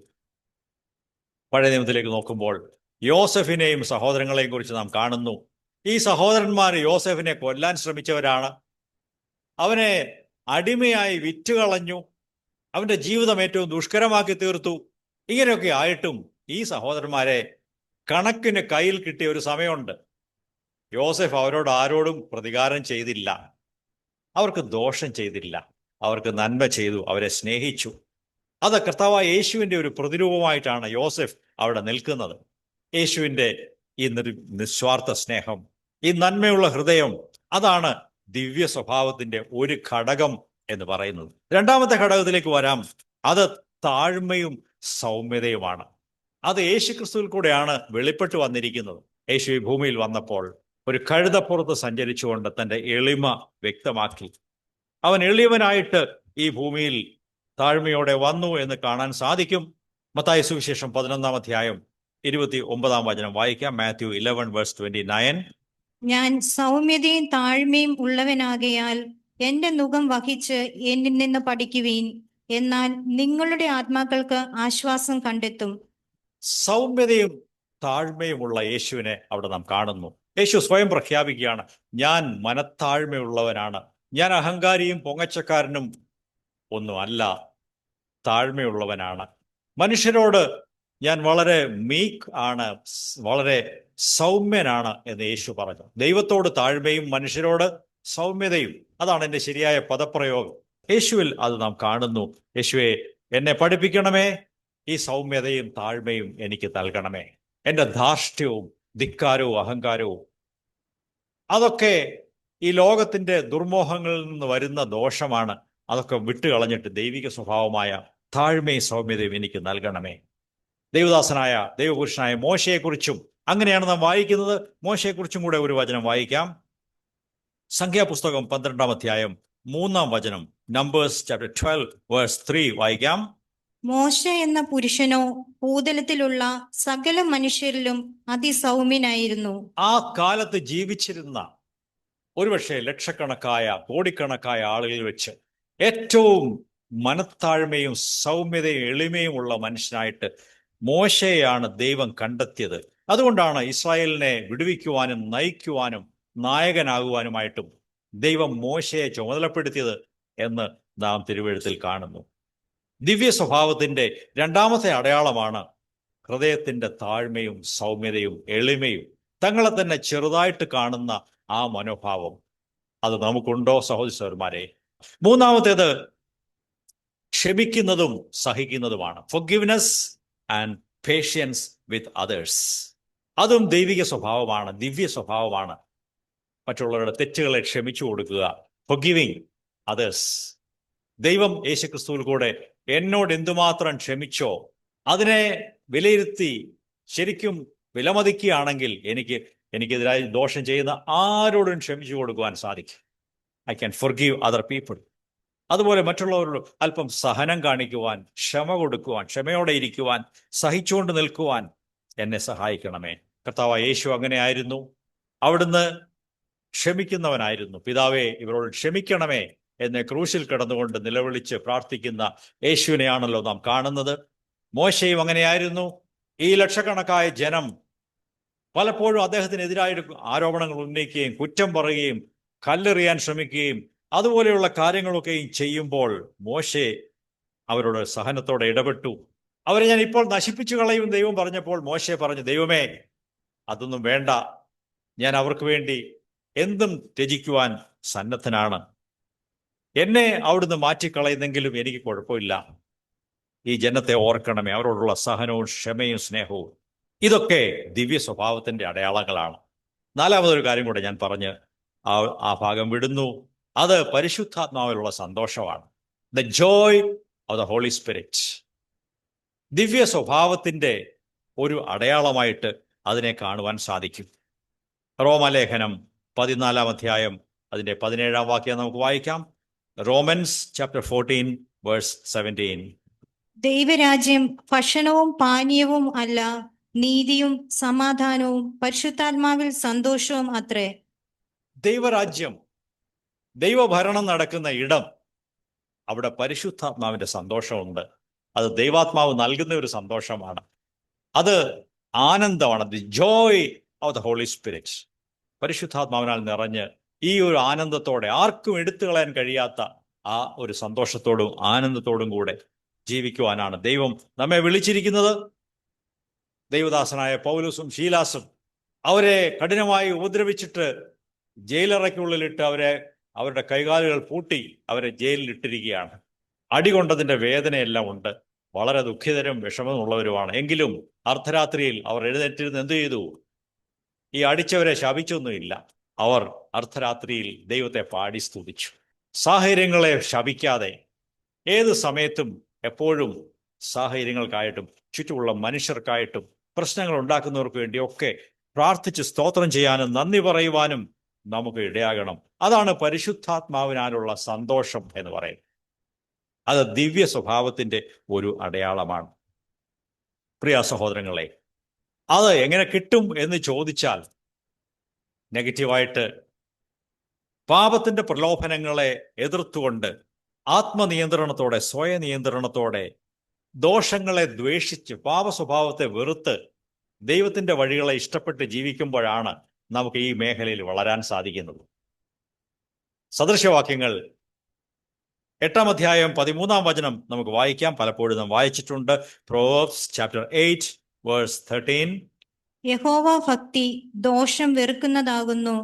പഴയ നിയമത്തിലേക്ക് നോക്കുമ്പോൾ യോസെഫിനെയും സഹോദരങ്ങളെയും കുറിച്ച് നാം കാണുന്നു. ഈ സഹോദരന്മാർ യോസെഫിനെ കൊല്ലാൻ ശ്രമിച്ചവരാണ്. അവനെ അടിമയായി വിറ്റുകളഞ്ഞു, അവൻ്റെ ജീവിതം ഏറ്റവും ദുഷ്കരമാക്കി തീർത്തു. ഇങ്ങനെയൊക്കെ ആയിട്ടും ഈ സഹോദരന്മാരെ കണക്കിന് കയ്യിൽ കിട്ടിയ ഒരു സമയമുണ്ട്. യോസെഫ് അവരോട് ആരോടും പ്രതികാരം ചെയ്തില്ല, അവർക്ക് ദോഷം ചെയ്തില്ല, അവർക്ക് നന്മ ചെയ്തു, അവരെ സ്നേഹിച്ചു. അത് കർത്താവായ യേശുവിൻ്റെ ഒരു പ്രതിരൂപമായിട്ടാണ് യോസെഫ് അവിടെ നിൽക്കുന്നത്. യേശുവിൻ്റെ ഈ നിസ്വാർത്ഥ സ്നേഹം, ഈ നന്മയുള്ള ഹൃദയം, അതാണ് ദിവ്യ സ്വഭാവത്തിന്റെ ഒരു ഘടകം എന്ന് പറയുന്നത്. രണ്ടാമത്തെ ഘടകത്തിലേക്ക് വരാം. അത് താഴ്മയും സൗമ്യതയുമാണ്. അത് യേശുക്രിസ്തുവിൽ കൂടെയാണ് വെളിപ്പെട്ട് വന്നിരിക്കുന്നത്. യേശു ഈ ഭൂമിയിൽ വന്നപ്പോൾ ഒരു കഴുതപ്പുറത്ത് സഞ്ചരിച്ചുകൊണ്ട് തന്റെ എളിമ വ്യക്തമാക്കി. അവൻ എളിയവനായിട്ട് ഈ ഭൂമിയിൽ താഴ്മയോടെ വന്നു എന്ന് കാണാൻ സാധിക്കും. മത്തായി സുവിശേഷം 11-ാം അധ്യായം 29-ാം വചനം വായിക്കാം. മാത്യു 11:29. ഞാൻ സൗമ്യതയും താഴ്മയും ഉള്ളവനാകയാൽ എന്റെ നുകം വഹിച്ച് എന്നിൽ നിന്ന് പഠിക്കുവീൻ, എന്നാൽ നിങ്ങളുടെ ആത്മാക്കൾക്ക് ആശ്വാസം കണ്ടെത്തും. സൗമ്യതയും താഴ്മയുമുള്ള യേശുവിനെ അവിടെ നാം കാണുന്നു. യേശു സ്വയം പ്രഖ്യാപിക്കുകയാണ്, ഞാൻ മനത്താഴ്മയുള്ളവനാണ്, ഞാൻ അഹങ്കാരിയും പൊങ്ങച്ചക്കാരനും ഒന്നും അല്ല, താഴ്മയുള്ളവനാണ്. മനുഷ്യരോട് ഞാൻ വളരെ മീക്ക് ആണ്, വളരെ സൗമ്യനാണ് എന്ന് യേശു പറഞ്ഞു. ദൈവത്തോട് താഴ്മയും മനുഷ്യരോട് സൗമ്യതയും, അതാണ് എൻ്റെ ശരിയായ പദപ്രയോഗം. യേശുവിൽ അത് നാം കാണുന്നു. യേശുവെ, എന്നെ പഠിപ്പിക്കണമേ, ഈ സൗമ്യതയും താഴ്മയും എനിക്ക് നൽകണമേ. എൻ്റെ ധാർഷ്ട്യവും ധിക്കാരവും അഹങ്കാരവും അതൊക്കെ ഈ ലോകത്തിൻ്റെ ദുർമോഹങ്ങളിൽ നിന്ന് വരുന്ന ദോഷമാണ്. അതൊക്കെ വിട്ടുകളഞ്ഞിട്ട് ദൈവിക സ്വഭാവമായ താഴ്മയും സൗമ്യതയും എനിക്ക് നൽകണമേ. ദൈവദാസനായ ദൈവപുരുഷനായ മോശയെക്കുറിച്ചും അങ്ങനെയാണ് നാം വായിക്കുന്നത്. മോശയെക്കുറിച്ചും കൂടെ ഒരു വചനം വായിക്കാം. സംഖ്യാപുസ്തകം 12-ാം അധ്യായം 3-ാം വചനം, നമ്പേഴ്സ് ചാപ്റ്റർ 12:3 വായിക്കാം. മോശ എന്ന പുരുഷനോ ഭൂതലത്തിലുള്ള സകല മനുഷ്യരിലും അതിസൗമ്യനായിരുന്നു. ആ കാലത്ത് ജീവിച്ചിരുന്ന ഒരുപക്ഷെ ലക്ഷക്കണക്കായ കോടിക്കണക്കായ ആളുകളിൽ വെച്ച് ഏറ്റവും മനത്താഴ്മയും സൗമ്യതയും എളിമയും ഉള്ള മനുഷ്യനായിട്ട് മോശയെയാണ് ദൈവം കണ്ടെത്തിയത്. അതുകൊണ്ടാണ് ഇസ്രായേലിനെ വിടുവിക്കുവാനും നയിക്കുവാനും നായകനാകുവാനുമായിട്ടും ദൈവം മോശയെ ചുമതലപ്പെടുത്തിയത് എന്ന് നാം തിരുവെഴുത്തിൽ കാണുന്നു. ദിവ്യ സ്വഭാവത്തിന്റെ രണ്ടാമത്തെ അടയാളമാണ് ഹൃദയത്തിന്റെ താഴ്മയും സൗമ്യതയും എളിമയും, തങ്ങളെ തന്നെ ചെറുതായിട്ട് കാണുന്ന ആ മനോഭാവം. അത് നമുക്കുണ്ടോ സഹോദരന്മാരെ? മൂന്നാമത്തേത് ക്ഷമിക്കുന്നതും സഹിക്കുന്നതുമാണ്. Forgiveness and patience with others. അതും ദൈവിക സ്വഭാവമാണ്, ദിവ്യ സ്വഭാവമാണ്. മറ്റുള്ളവരുടെ തെറ്റുകളെ ക്ഷമിച്ചു കൊടുക്കുക. Forgiving others. ദൈവം യേശുക്രിസ്തുവിൽ കൂടെ എന്നോട് എന്തുമാത്രം ക്ഷമിച്ചോ അതിനെ വിലയിരുത്തി ശരിക്കും വിലമതിക്കുകയാണെങ്കിൽ എനിക്കെതിരായി ദോഷം ചെയ്യുന്ന ആരോടും ക്ഷമിച്ചു കൊടുക്കുവാൻ സാധിക്കും. I can forgive other people. അതുപോലെ മറ്റുള്ളവരോട് അല്പം സഹനം കാണിക്കുവാൻ, ക്ഷമ കൊടുക്കുവാൻ, ക്ഷമയോടെ ഇരിക്കുവാൻ, സഹിച്ചുകൊണ്ട് നിൽക്കുവാൻ എന്നെ സഹായിക്കണമേ. കർത്താവ് യേശു അങ്ങനെയായിരുന്നു. അവിടുന്ന് ക്ഷമിക്കുന്നവനായിരുന്നു. പിതാവേ, ഇവരോട് ക്ഷമിക്കണമേ എന്ന് ക്രൂശിൽ കിടന്നുകൊണ്ട് നിലവിളിച്ച് പ്രാർത്ഥിക്കുന്ന യേശുവിനെയാണല്ലോ നാം കാണുന്നത്. മോശയും അങ്ങനെയായിരുന്നു. ഈ ലക്ഷക്കണക്കായ ജനം പലപ്പോഴും അദ്ദേഹത്തിനെതിരായിട്ട് ആരോപണങ്ങൾ ഉന്നയിക്കുകയും കുറ്റം പറയുകയും കല്ലെറിയാൻ ശ്രമിക്കുകയും അതുപോലെയുള്ള കാര്യങ്ങളൊക്കെയും ചെയ്യുമ്പോൾ മോശെ അവരോട് സഹനത്തോടെ ഇടപെട്ടു. അവരെ ഞാൻ ഇപ്പോൾ നശിപ്പിച്ചു കളയും ദൈവം പറഞ്ഞപ്പോൾ മോശെ പറഞ്ഞു, ദൈവമേ, അതൊന്നും വേണ്ട, ഞാൻ അവർക്ക് വേണ്ടി എന്തും ത്യജിക്കുവാൻ സന്നദ്ധനാണ്. എന്നെ അവിടുന്ന് മാറ്റിക്കളയുന്നെങ്കിലും എനിക്ക് കുഴപ്പമില്ല. ഈ ജനത്തെ ഓർക്കണമേ. അവരോടുള്ള സഹനവും ക്ഷമയും സ്നേഹവും ഇതൊക്കെ ദിവ്യ സ്വഭാവത്തിന്റെ അടയാളങ്ങളാണ്. നാലാമതൊരു കാര്യം കൂടെ ഞാൻ പറഞ്ഞ് ആ ഭാഗം വിടുന്നു. അത് പരിശുദ്ധാത്മാവിലുള്ള സന്തോഷമാണ്. The joy of the Holy Spirit. ദിവ്യ സ്വഭാവത്തിന്റെ ഒരു അടയാളമായിട്ട് അതിനെ കാണുവാൻ സാധിക്കും. റോമലേഖനം 14-ാം അധ്യായം അതിന്റെ 17-ാം വാക്യം നമുക്ക് വായിക്കാം. Romance chapter 14:17. ദൈവരാജ്യം ഭക്ഷണവും പാനീയവും അല്ല, നീതിയും സമാധാനവും പരിശുദ്ധാത്മാവിൽ സന്തോഷവും അത്രേ. ദൈവരാജ്യം, ദൈവഭരണം നടക്കുന്ന ഇടം, അവിടെ പരിശുദ്ധാത്മാവിന്റെ സന്തോഷമുണ്ട്. അത് ദൈവാത്മാവ് നൽകുന്ന ഒരു സന്തോഷമാണ്. അത് ആനന്ദമാണ്. The joy of the Holy Spirit. പരിശുദ്ധാത്മാവിനാൽ നിറഞ്ഞ് ഈ ഒരു ആനന്ദത്തോടെ, ആർക്കും എടുത്തു കളയാൻ കഴിയാത്ത ആ ഒരു സന്തോഷത്തോടും ആനന്ദത്തോടും കൂടെ ജീവിക്കുവാനാണ് ദൈവം നമ്മെ വിളിച്ചിരിക്കുന്നത്. ദൈവദാസനായ പൗലോസും ശീലാസും അവരെ കഠിനമായി ഉപദ്രവിച്ചിട്ട് ജയിലറയ്ക്കുള്ളിലിട്ട് അവരുടെ കൈകാലുകൾ പൂട്ടി അവരെ ജയിലിൽ ഇട്ടിരിക്കുകയാണ്. അടികൊണ്ടതിൻ്റെ വേദനയെല്ലാം ഉണ്ട്. വളരെ ദുഃഖിതരും വിഷമമുള്ളവരുമാണ്. എങ്കിലും അർദ്ധരാത്രിയിൽ അവർ എഴുന്നേറ്റിരുന്ന് എന്തു ചെയ്തു? ഈ അടിച്ചവരെ ശപിച്ചൊന്നുമില്ല. അവർ അർദ്ധരാത്രിയിൽ ദൈവത്തെ പാടി സ്തുതിച്ചു. സാഹചര്യങ്ങളെ ശപിക്കാതെ ഏത് സമയത്തും എപ്പോഴും സാഹചര്യങ്ങൾക്കായിട്ടും ചുറ്റുമുള്ള മനുഷ്യർക്കായിട്ടും പ്രശ്നങ്ങൾ ഉണ്ടാക്കുന്നവർക്ക് വേണ്ടിയൊക്കെ പ്രാർത്ഥിച്ച് സ്തോത്രം ചെയ്യാനും നന്ദി പറയുവാനും നമുക്ക് ഇടയാകണം. അതാണ് പരിശുദ്ധാത്മാവിനാലുള്ള സന്തോഷം എന്ന് പറയുന്നത്. അത് ദിവ്യ സ്വഭാവത്തിന്റെ ഒരു അടയാളമാണ്. പ്രിയ സഹോദരങ്ങളെ, അത് എങ്ങനെ കിട്ടും എന്ന് ചോദിച്ചാൽ, നെഗറ്റീവായിട്ട് പാപത്തിന്റെ പ്രലോഭനങ്ങളെ എതിർത്തുകൊണ്ട് ആത്മനിയന്ത്രണത്തോടെ, സ്വയനിയന്ത്രണത്തോടെ, ദോഷങ്ങളെ ദ്വേഷിച്ച്, പാപസ്വഭാവത്തെ വെറുത്ത് ദൈവത്തിന്റെ വഴികളെ ഇഷ്ടപ്പെട്ട് ജീവിക്കുമ്പോഴാണ് നമുക്ക് ഈ മേഖലയിൽ വളരാൻ സാധിക്കുന്നത്. സദൃശവാക്യങ്ങൾ 8-ാം അധ്യായം 13-ാം വചനം നമുക്ക് വായിക്കാം. പലപ്പോഴും നാം വായിച്ചിട്ടുണ്ട്. Proverbs chapter 8 verse 13. യഹോവ ഭക്തി ദോഷം വെറുക്കുന്നതാകുന്നു.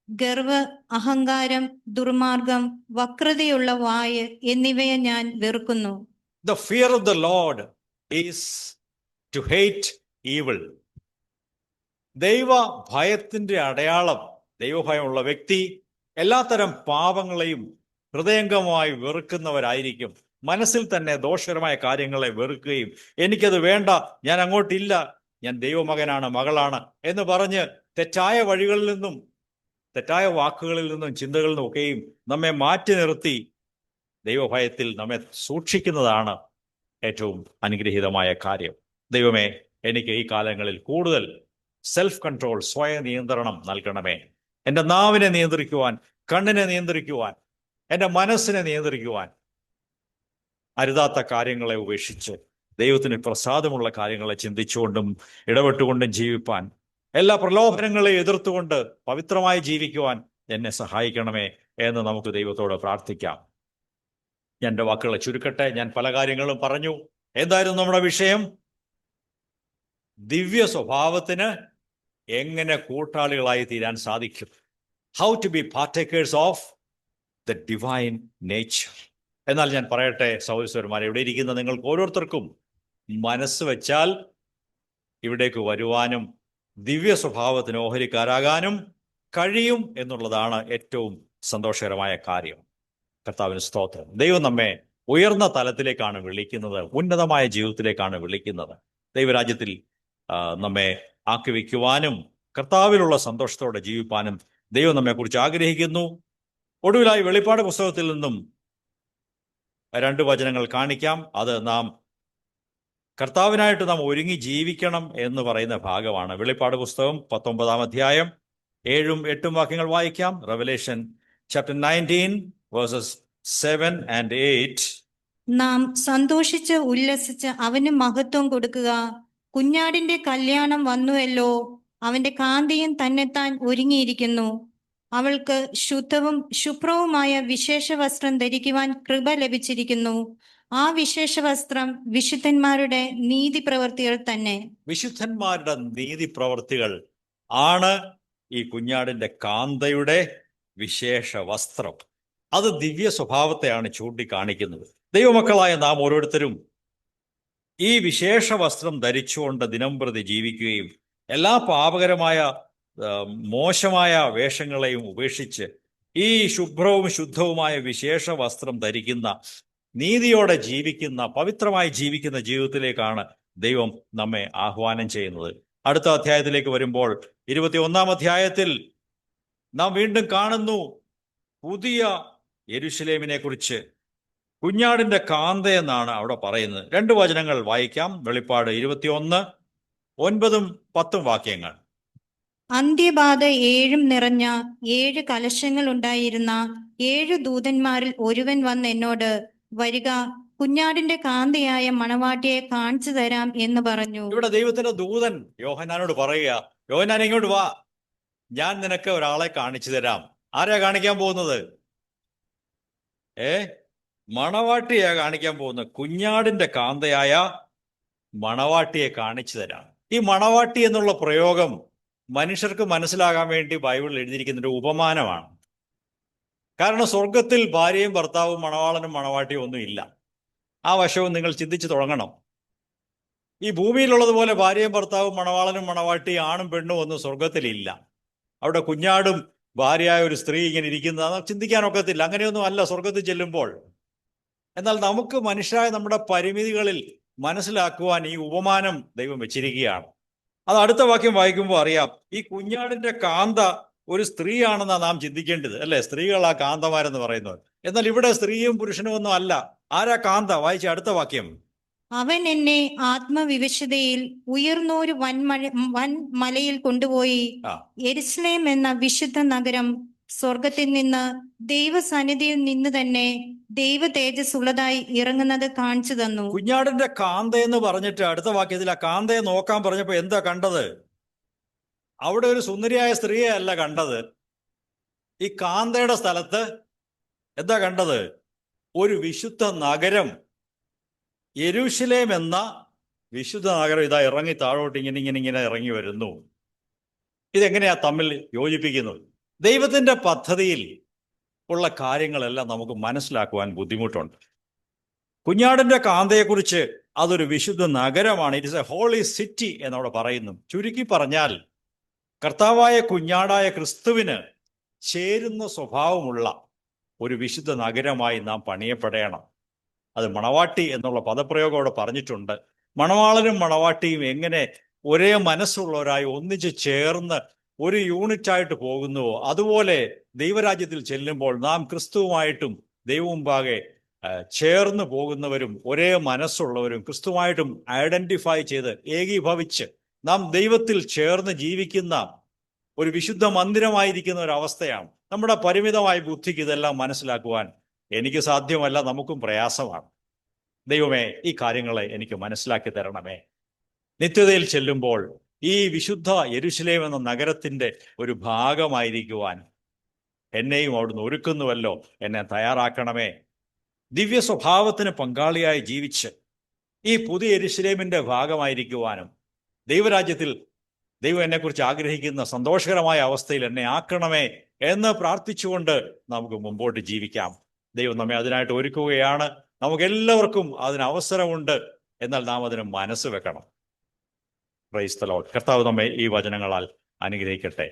ഗർവ്, അഹങ്കാരം, ദുർമാർഗം, വക്രതയുള്ള വായ് എന്നിവയെ ഞാൻ വെറുക്കുന്നു. The fear of the Lord is to hate evil. ദൈവ ഭയത്തിന്റെ അടയാളം, ദൈവഭയമുള്ള വ്യക്തി എല്ലാത്തരം പാപങ്ങളെയും ഹൃദയംഗമായി വെറുക്കുന്നവരായിരിക്കും. മനസ്സിൽ തന്നെ ദോഷകരമായ കാര്യങ്ങളെ വെറുക്കുകയും എനിക്കത് വേണ്ട, ഞാൻ അങ്ങോട്ടില്ല, ഞാൻ ദൈവമകനാണ്, മകളാണ് എന്ന് പറഞ്ഞ് തെറ്റായ വഴികളിൽ നിന്നും, തെറ്റായ വാക്കുകളിൽ നിന്നും, ചിന്തകളിൽ നിന്നും ഒക്കെയും നമ്മെ മാറ്റി നിർത്തി ദൈവഭയത്തിൽ നമ്മെ സൂക്ഷിക്കുന്നതാണ് ഏറ്റവും അനുഗ്രഹീതമായ കാര്യം. ദൈവമേ, എനിക്ക് ഈ കാലങ്ങളിൽ കൂടുതൽ സെൽഫ് കൺട്രോൾ, സ്വയ നിയന്ത്രണം നൽകണമേ. എൻ്റെ നാവിനെ നിയന്ത്രിക്കുവാൻ, കണ്ണിനെ നിയന്ത്രിക്കുവാൻ, എൻ്റെ മനസ്സിനെ നിയന്ത്രിക്കുവാൻ, അരുതാത്ത കാര്യങ്ങളെ ഉപേക്ഷിച്ച് ദൈവത്തിന് പ്രസാദമുള്ള കാര്യങ്ങളെ ചിന്തിച്ചുകൊണ്ടും ഇടപെട്ടുകൊണ്ടും ജീവിപ്പാൻ, എല്ലാ പ്രലോഭനങ്ങളെയും എതിർത്തുകൊണ്ട് പവിത്രമായി ജീവിക്കുവാൻ എന്നെ സഹായിക്കണമേ എന്ന് നമുക്ക് ദൈവത്തോട് പ്രാർത്ഥിക്കാം. ഞാൻ എൻ്റെ വാക്കുകളെ ചുരുക്കട്ടെ. ഞാൻ പല കാര്യങ്ങളും പറഞ്ഞു. എന്തായിരുന്നു നമ്മുടെ വിഷയം? ദിവ്യ സ്വഭാവത്തിന് എങ്ങനെ കൂട്ടാളികളായി തീരാൻ സാധിക്കും. How to be partakers of the divine nature. എന്നാൽ ഞാൻ പറയട്ടെ സഹോദരന്മാരെ, ഇവിടെ ഇരിക്കുന്ന നിങ്ങൾക്ക് ഓരോരുത്തർക്കും മനസ്സ് വെച്ചാൽ ഇവിടേക്ക് വരുവാനും ദിവ്യ സ്വഭാവത്തിന് ഓഹരിക്കാരാകാനും കഴിയും എന്നുള്ളതാണ് ഏറ്റവും സന്തോഷകരമായ കാര്യം. കർത്താവിന് സ്തോത്രം. ദൈവം നമ്മെ ഉയർന്ന തലത്തിലേക്കാണ് വിളിക്കുന്നത്, ഉന്നതമായ ജീവിതത്തിലേക്കാണ് വിളിക്കുന്നത്. ദൈവരാജ്യത്തിൽ നമ്മെ ആക്കി വയ്ക്കുവാനും കർത്താവിലുള്ള സന്തോഷത്തോടെ ജീവിപ്പാനും ദൈവം നമ്മെക്കുറിച്ച് ആഗ്രഹിക്കുന്നു. ഒടുവിലായി വെളിപ്പാട് പുസ്തകത്തിൽ നിന്നും 2 വചനങ്ങൾ കാണിക്കാം. അത് നാം കർത്താവിനായിട്ട് നാം ഒരുങ്ങി ജീവിക്കണം എന്ന് പറയുന്ന ഭാഗമാണ്. വെളിപ്പാട് പുസ്തകം 19-ാം അധ്യായം 7-8 വാക്യങ്ങൾ വായിക്കാം. Revelation chapter 19 verses 7 and 8. നാം സന്തോഷിച്ച് ഉല്ലസിച്ച് അവന് മഹത്വം കൊടുക്കുക. കുഞ്ഞാടിന്റെ കല്യാണം വന്നുവല്ലോ, അവന്റെ കാന്തിയും തന്നെത്താൻ ഒരുങ്ങിയിരിക്കുന്നു. അവൾക്ക് ശുദ്ധവും ശുഭ്രവുമായ വിശേഷ വസ്ത്രം ധരിക്കുവാൻ കൃപ ലഭിച്ചിരിക്കുന്നു. ആ വിശേഷ വസ്ത്രം വിശുദ്ധന്മാരുടെ നീതി പ്രവർത്തികൾ തന്നെ. വിശുദ്ധന്മാരുടെ നീതി പ്രവർത്തികൾ ആണ് ഈ കുഞ്ഞാടിന്റെ കാന്തയുടെ വിശേഷ വസ്ത്രം. അത് ദിവ്യ സ്വഭാവത്തെയാണ് ചൂണ്ടിക്കാണിക്കുന്നത്. ദൈവമക്കളായ നാം ഓരോരുത്തരും ഈ വിശേഷ വസ്ത്രം ധരിച്ചുകൊണ്ട് ദിനം പ്രതി ജീവിക്കുകയും എല്ലാ പാപകരമായ മോശമായ വേഷങ്ങളെയും ഉപേക്ഷിച്ച് ഈ ശുഭ്രവും ശുദ്ധവുമായ വിശേഷ വസ്ത്രം ധരിക്കുന്ന, നീതിയോടെ ജീവിക്കുന്ന, പവിത്രമായി ജീവിക്കുന്ന ജീവിതത്തിലേക്കാണ് ദൈവം നമ്മെ ആഹ്വാനം ചെയ്യുന്നത്. അടുത്ത അധ്യായത്തിലേക്ക് വരുമ്പോൾ 21-ാം അധ്യായത്തിൽ നാം വീണ്ടും കാണുന്നു പുതിയ യെരുശലേമിനെ കുറിച്ച്. കുഞ്ഞാടിന്റെ കാന്ത എന്നാണ് അവിടെ പറയുന്നത്. 2 വചനങ്ങൾ വായിക്കാം. വെളിപ്പാട് 21, 9-10 വാക്യങ്ങൾ. അന്ത്യബാധ 7 നിറഞ്ഞ 7 കലശങ്ങൾ ഉണ്ടായിരുന്ന 7 ദൂതന്മാരിൽ ഒരുവൻ വന്ന് എന്നോട്, വരിക, കുഞ്ഞാടിന്റെ കാന്തയായ മണവാട്ടിയെ കാണിച്ചു തരാം എന്ന് പറഞ്ഞു. ഇവിടെ ദൈവത്തിന്റെ ദൂതൻ യോഹന്നാനോട് പറയുക, യോഹന്നാൻ ഇങ്ങോട്ട് വാ, ഞാൻ നിനക്ക് ഒരാളെ കാണിച്ചു തരാം. ആരെയാ കാണിക്കാൻ പോകുന്നത്? മണവാട്ടിയാ കാണിക്കാൻ പോകുന്നത്. കുഞ്ഞാടിന്റെ കാന്തയായ മണവാട്ടിയെ കാണിച്ചു തരാം. ഈ മണവാട്ടി എന്നുള്ള പ്രയോഗം മനുഷ്യർക്ക് മനസ്സിലാകാൻ വേണ്ടി ബൈബിളിൽ എഴുതിയിരിക്കുന്ന ഒരു ഉപമാനമാണ്. കാരണം സ്വർഗത്തിൽ ഭാര്യയും ഭർത്താവും മണവാളനും മണവാട്ടിയും ഒന്നും ഇല്ല. ആ വശവും നിങ്ങൾ ചിന്തിച്ചു തുടങ്ങണം. ഈ ഭൂമിയിലുള്ളതുപോലെ ഭാര്യയും ഭർത്താവും മണവാളനും മണവാട്ടി ആണും പെണ്ണും ഒന്നും സ്വർഗത്തിലില്ല. അവിടെ കുഞ്ഞാടും ഭാര്യയായ ഒരു സ്ത്രീ ഇങ്ങനെ ഇരിക്കുന്നത് ചിന്തിക്കാനൊക്കത്തില്ല. അങ്ങനെയൊന്നും അല്ല സ്വർഗത്തിൽ ചെല്ലുമ്പോൾ. എന്നാൽ നമുക്ക് മനുഷ്യരായ നമ്മുടെ പരിമിതികളിൽ മനസ്സിലാക്കുവാൻ ഈ ഉപമാനം ദൈവം വെച്ചിരിക്കുകയാണ്. അത് അടുത്ത വാക്യം വായിക്കുമ്പോൾ അറിയാം. ഈ കുഞ്ഞാടിന്റെ കാന്ത ഒരു സ്ത്രീയാണെന്നാണ് നാം ചിന്തിക്കേണ്ടത്, അല്ലെ? സ്ത്രീകളാ കാന്തമാരെന്ന് പറയുന്നത്. എന്നാൽ ഇവിടെ സ്ത്രീയും പുരുഷനും ഒന്നും അല്ല. ആരാ കാന്ത? വായിച്ച അടുത്ത വാക്യം. അവൻ എന്നെ ആത്മവിവശതയിൽ ഉയർന്നൊരു വൻമലയിൽ കൊണ്ടുപോയി ആ. യെരുശലേം എന്ന വിശുദ്ധ നഗരം സ്വർഗത്തിൽ നിന്ന് ദൈവസന്നിധിയിൽ നിന്ന് തന്നെ ദൈവ തേജസ് ഉള്ളതായി ഇറങ്ങുന്നത് കാണിച്ചു തന്നു. കുഞ്ഞാടിന്റെ കാന്ത എന്ന് പറഞ്ഞിട്ട് അടുത്ത വാക്യത്തിൽ ആ കാന്തയെ നോക്കാൻ പറഞ്ഞപ്പോ എന്താ കണ്ടത്? അവിടെ ഒരു സുന്ദരിയായ സ്ത്രീയെ അല്ല കണ്ടത്. ഈ കാന്തയുടെ സ്ഥലത്ത് എന്താ കണ്ടത്? ഒരു വിശുദ്ധ നഗരം, യെരൂശലേം എന്ന വിശുദ്ധ നഗരം ഇതാ ഇറങ്ങി താഴോട്ട് ഇങ്ങനെ ഇറങ്ങി വരുന്നു. ഇതെങ്ങനെയാ തമ്മിൽ യോജിപ്പിക്കുന്നത്? ദൈവത്തിന്റെ പദ്ധതിയിൽ ഉള്ള കാര്യങ്ങളെല്ലാം നമുക്ക് മനസ്സിലാക്കുവാൻ ബുദ്ധിമുട്ടുണ്ട്. കുഞ്ഞാടിന്റെ കാന്തയെക്കുറിച്ച് അതൊരു വിശുദ്ധ നഗരമാണ്. It is a holy city എന്നവിടെ പറയുന്നു. ചുരുക്കി പറഞ്ഞാൽ കർത്താവായ കുഞ്ഞാടായ ക്രിസ്തുവിന് ചേരുന്ന സ്വഭാവമുള്ള ഒരു വിശുദ്ധ നഗരമായി നാം പണിയപ്പെടണം. അത് മണവാട്ടി എന്നുള്ള പദപ്രയോഗം അവിടെ പറഞ്ഞിട്ടുണ്ട്. മണവാളനും മണവാട്ടിയും എങ്ങനെ ഒരേ മനസ്സുള്ളവരായി ഒന്നിച്ച് ചേർന്ന് ഒരു യൂണിറ്റായിട്ട് പോകുന്നുവോ അതുപോലെ ദൈവരാജ്യത്തിൽ ചെല്ലുമ്പോൾ നാം ക്രിസ്തുവുമായിട്ടും ദൈവമുമ്പാകെ ചേർന്ന് പോകുന്നവരും ഒരേ മനസ്സുള്ളവരും ക്രിസ്തുവായിട്ടും ഐഡന്റിഫൈ ചെയ്ത് ഏകീഭവിച്ച് നാം ദൈവത്തിൽ ചേർന്ന് ജീവിക്കുന്ന ഒരു വിശുദ്ധ മന്ദിരമായിരിക്കുന്ന ഒരു അവസ്ഥയാണ്. നമ്മുടെ പരിമിതമായ ബുദ്ധിക്ക് ഇതെല്ലാം മനസ്സിലാക്കുവാൻ എനിക്ക് സാധ്യമല്ല, നമുക്കും പ്രയാസമാണ്. ദൈവമേ, ഈ കാര്യങ്ങളെ എനിക്ക് മനസ്സിലാക്കി തരണമേ. നിത്യതയിൽ ചെല്ലുമ്പോൾ ഈ വിശുദ്ധ യെരൂശലേം എന്ന നഗരത്തിന്റെ ഒരു ഭാഗമായിരിക്കുവാൻ എന്നെയും അവിടുന്ന് ഒരുക്കുന്നുവല്ലോ, എന്നെ തയ്യാറാക്കണമേ. ദിവ്യ സ്വഭാവത്തിന് പങ്കാളിയായി ജീവിച്ച് ഈ പുതിയ യെരൂശലേമിന്റെ ഭാഗമായിരിക്കുവാനും ദൈവരാജ്യത്തിൽ ദൈവം എന്നെക്കുറിച്ച് ആഗ്രഹിക്കുന്ന സന്തോഷകരമായ അവസ്ഥയിൽ എന്നെ ആക്കണമേ എന്ന് പ്രാർത്ഥിച്ചുകൊണ്ട് നമുക്ക് മുമ്പോട്ട് ജീവിക്കാം. ദൈവം നമ്മെ അതിനായിട്ട് ഒരുക്കുകയാണ്. നമുക്കെല്ലാവർക്കും അതിന് അവസരമുണ്ട്. എന്നാൽ നാം അതിന് മനസ്സ് വെക്കണം. Praise the Lord. കർത്താവ് നമ്മെ ഈ വചനങ്ങളാൽ അനുഗ്രഹിക്കട്ടെ.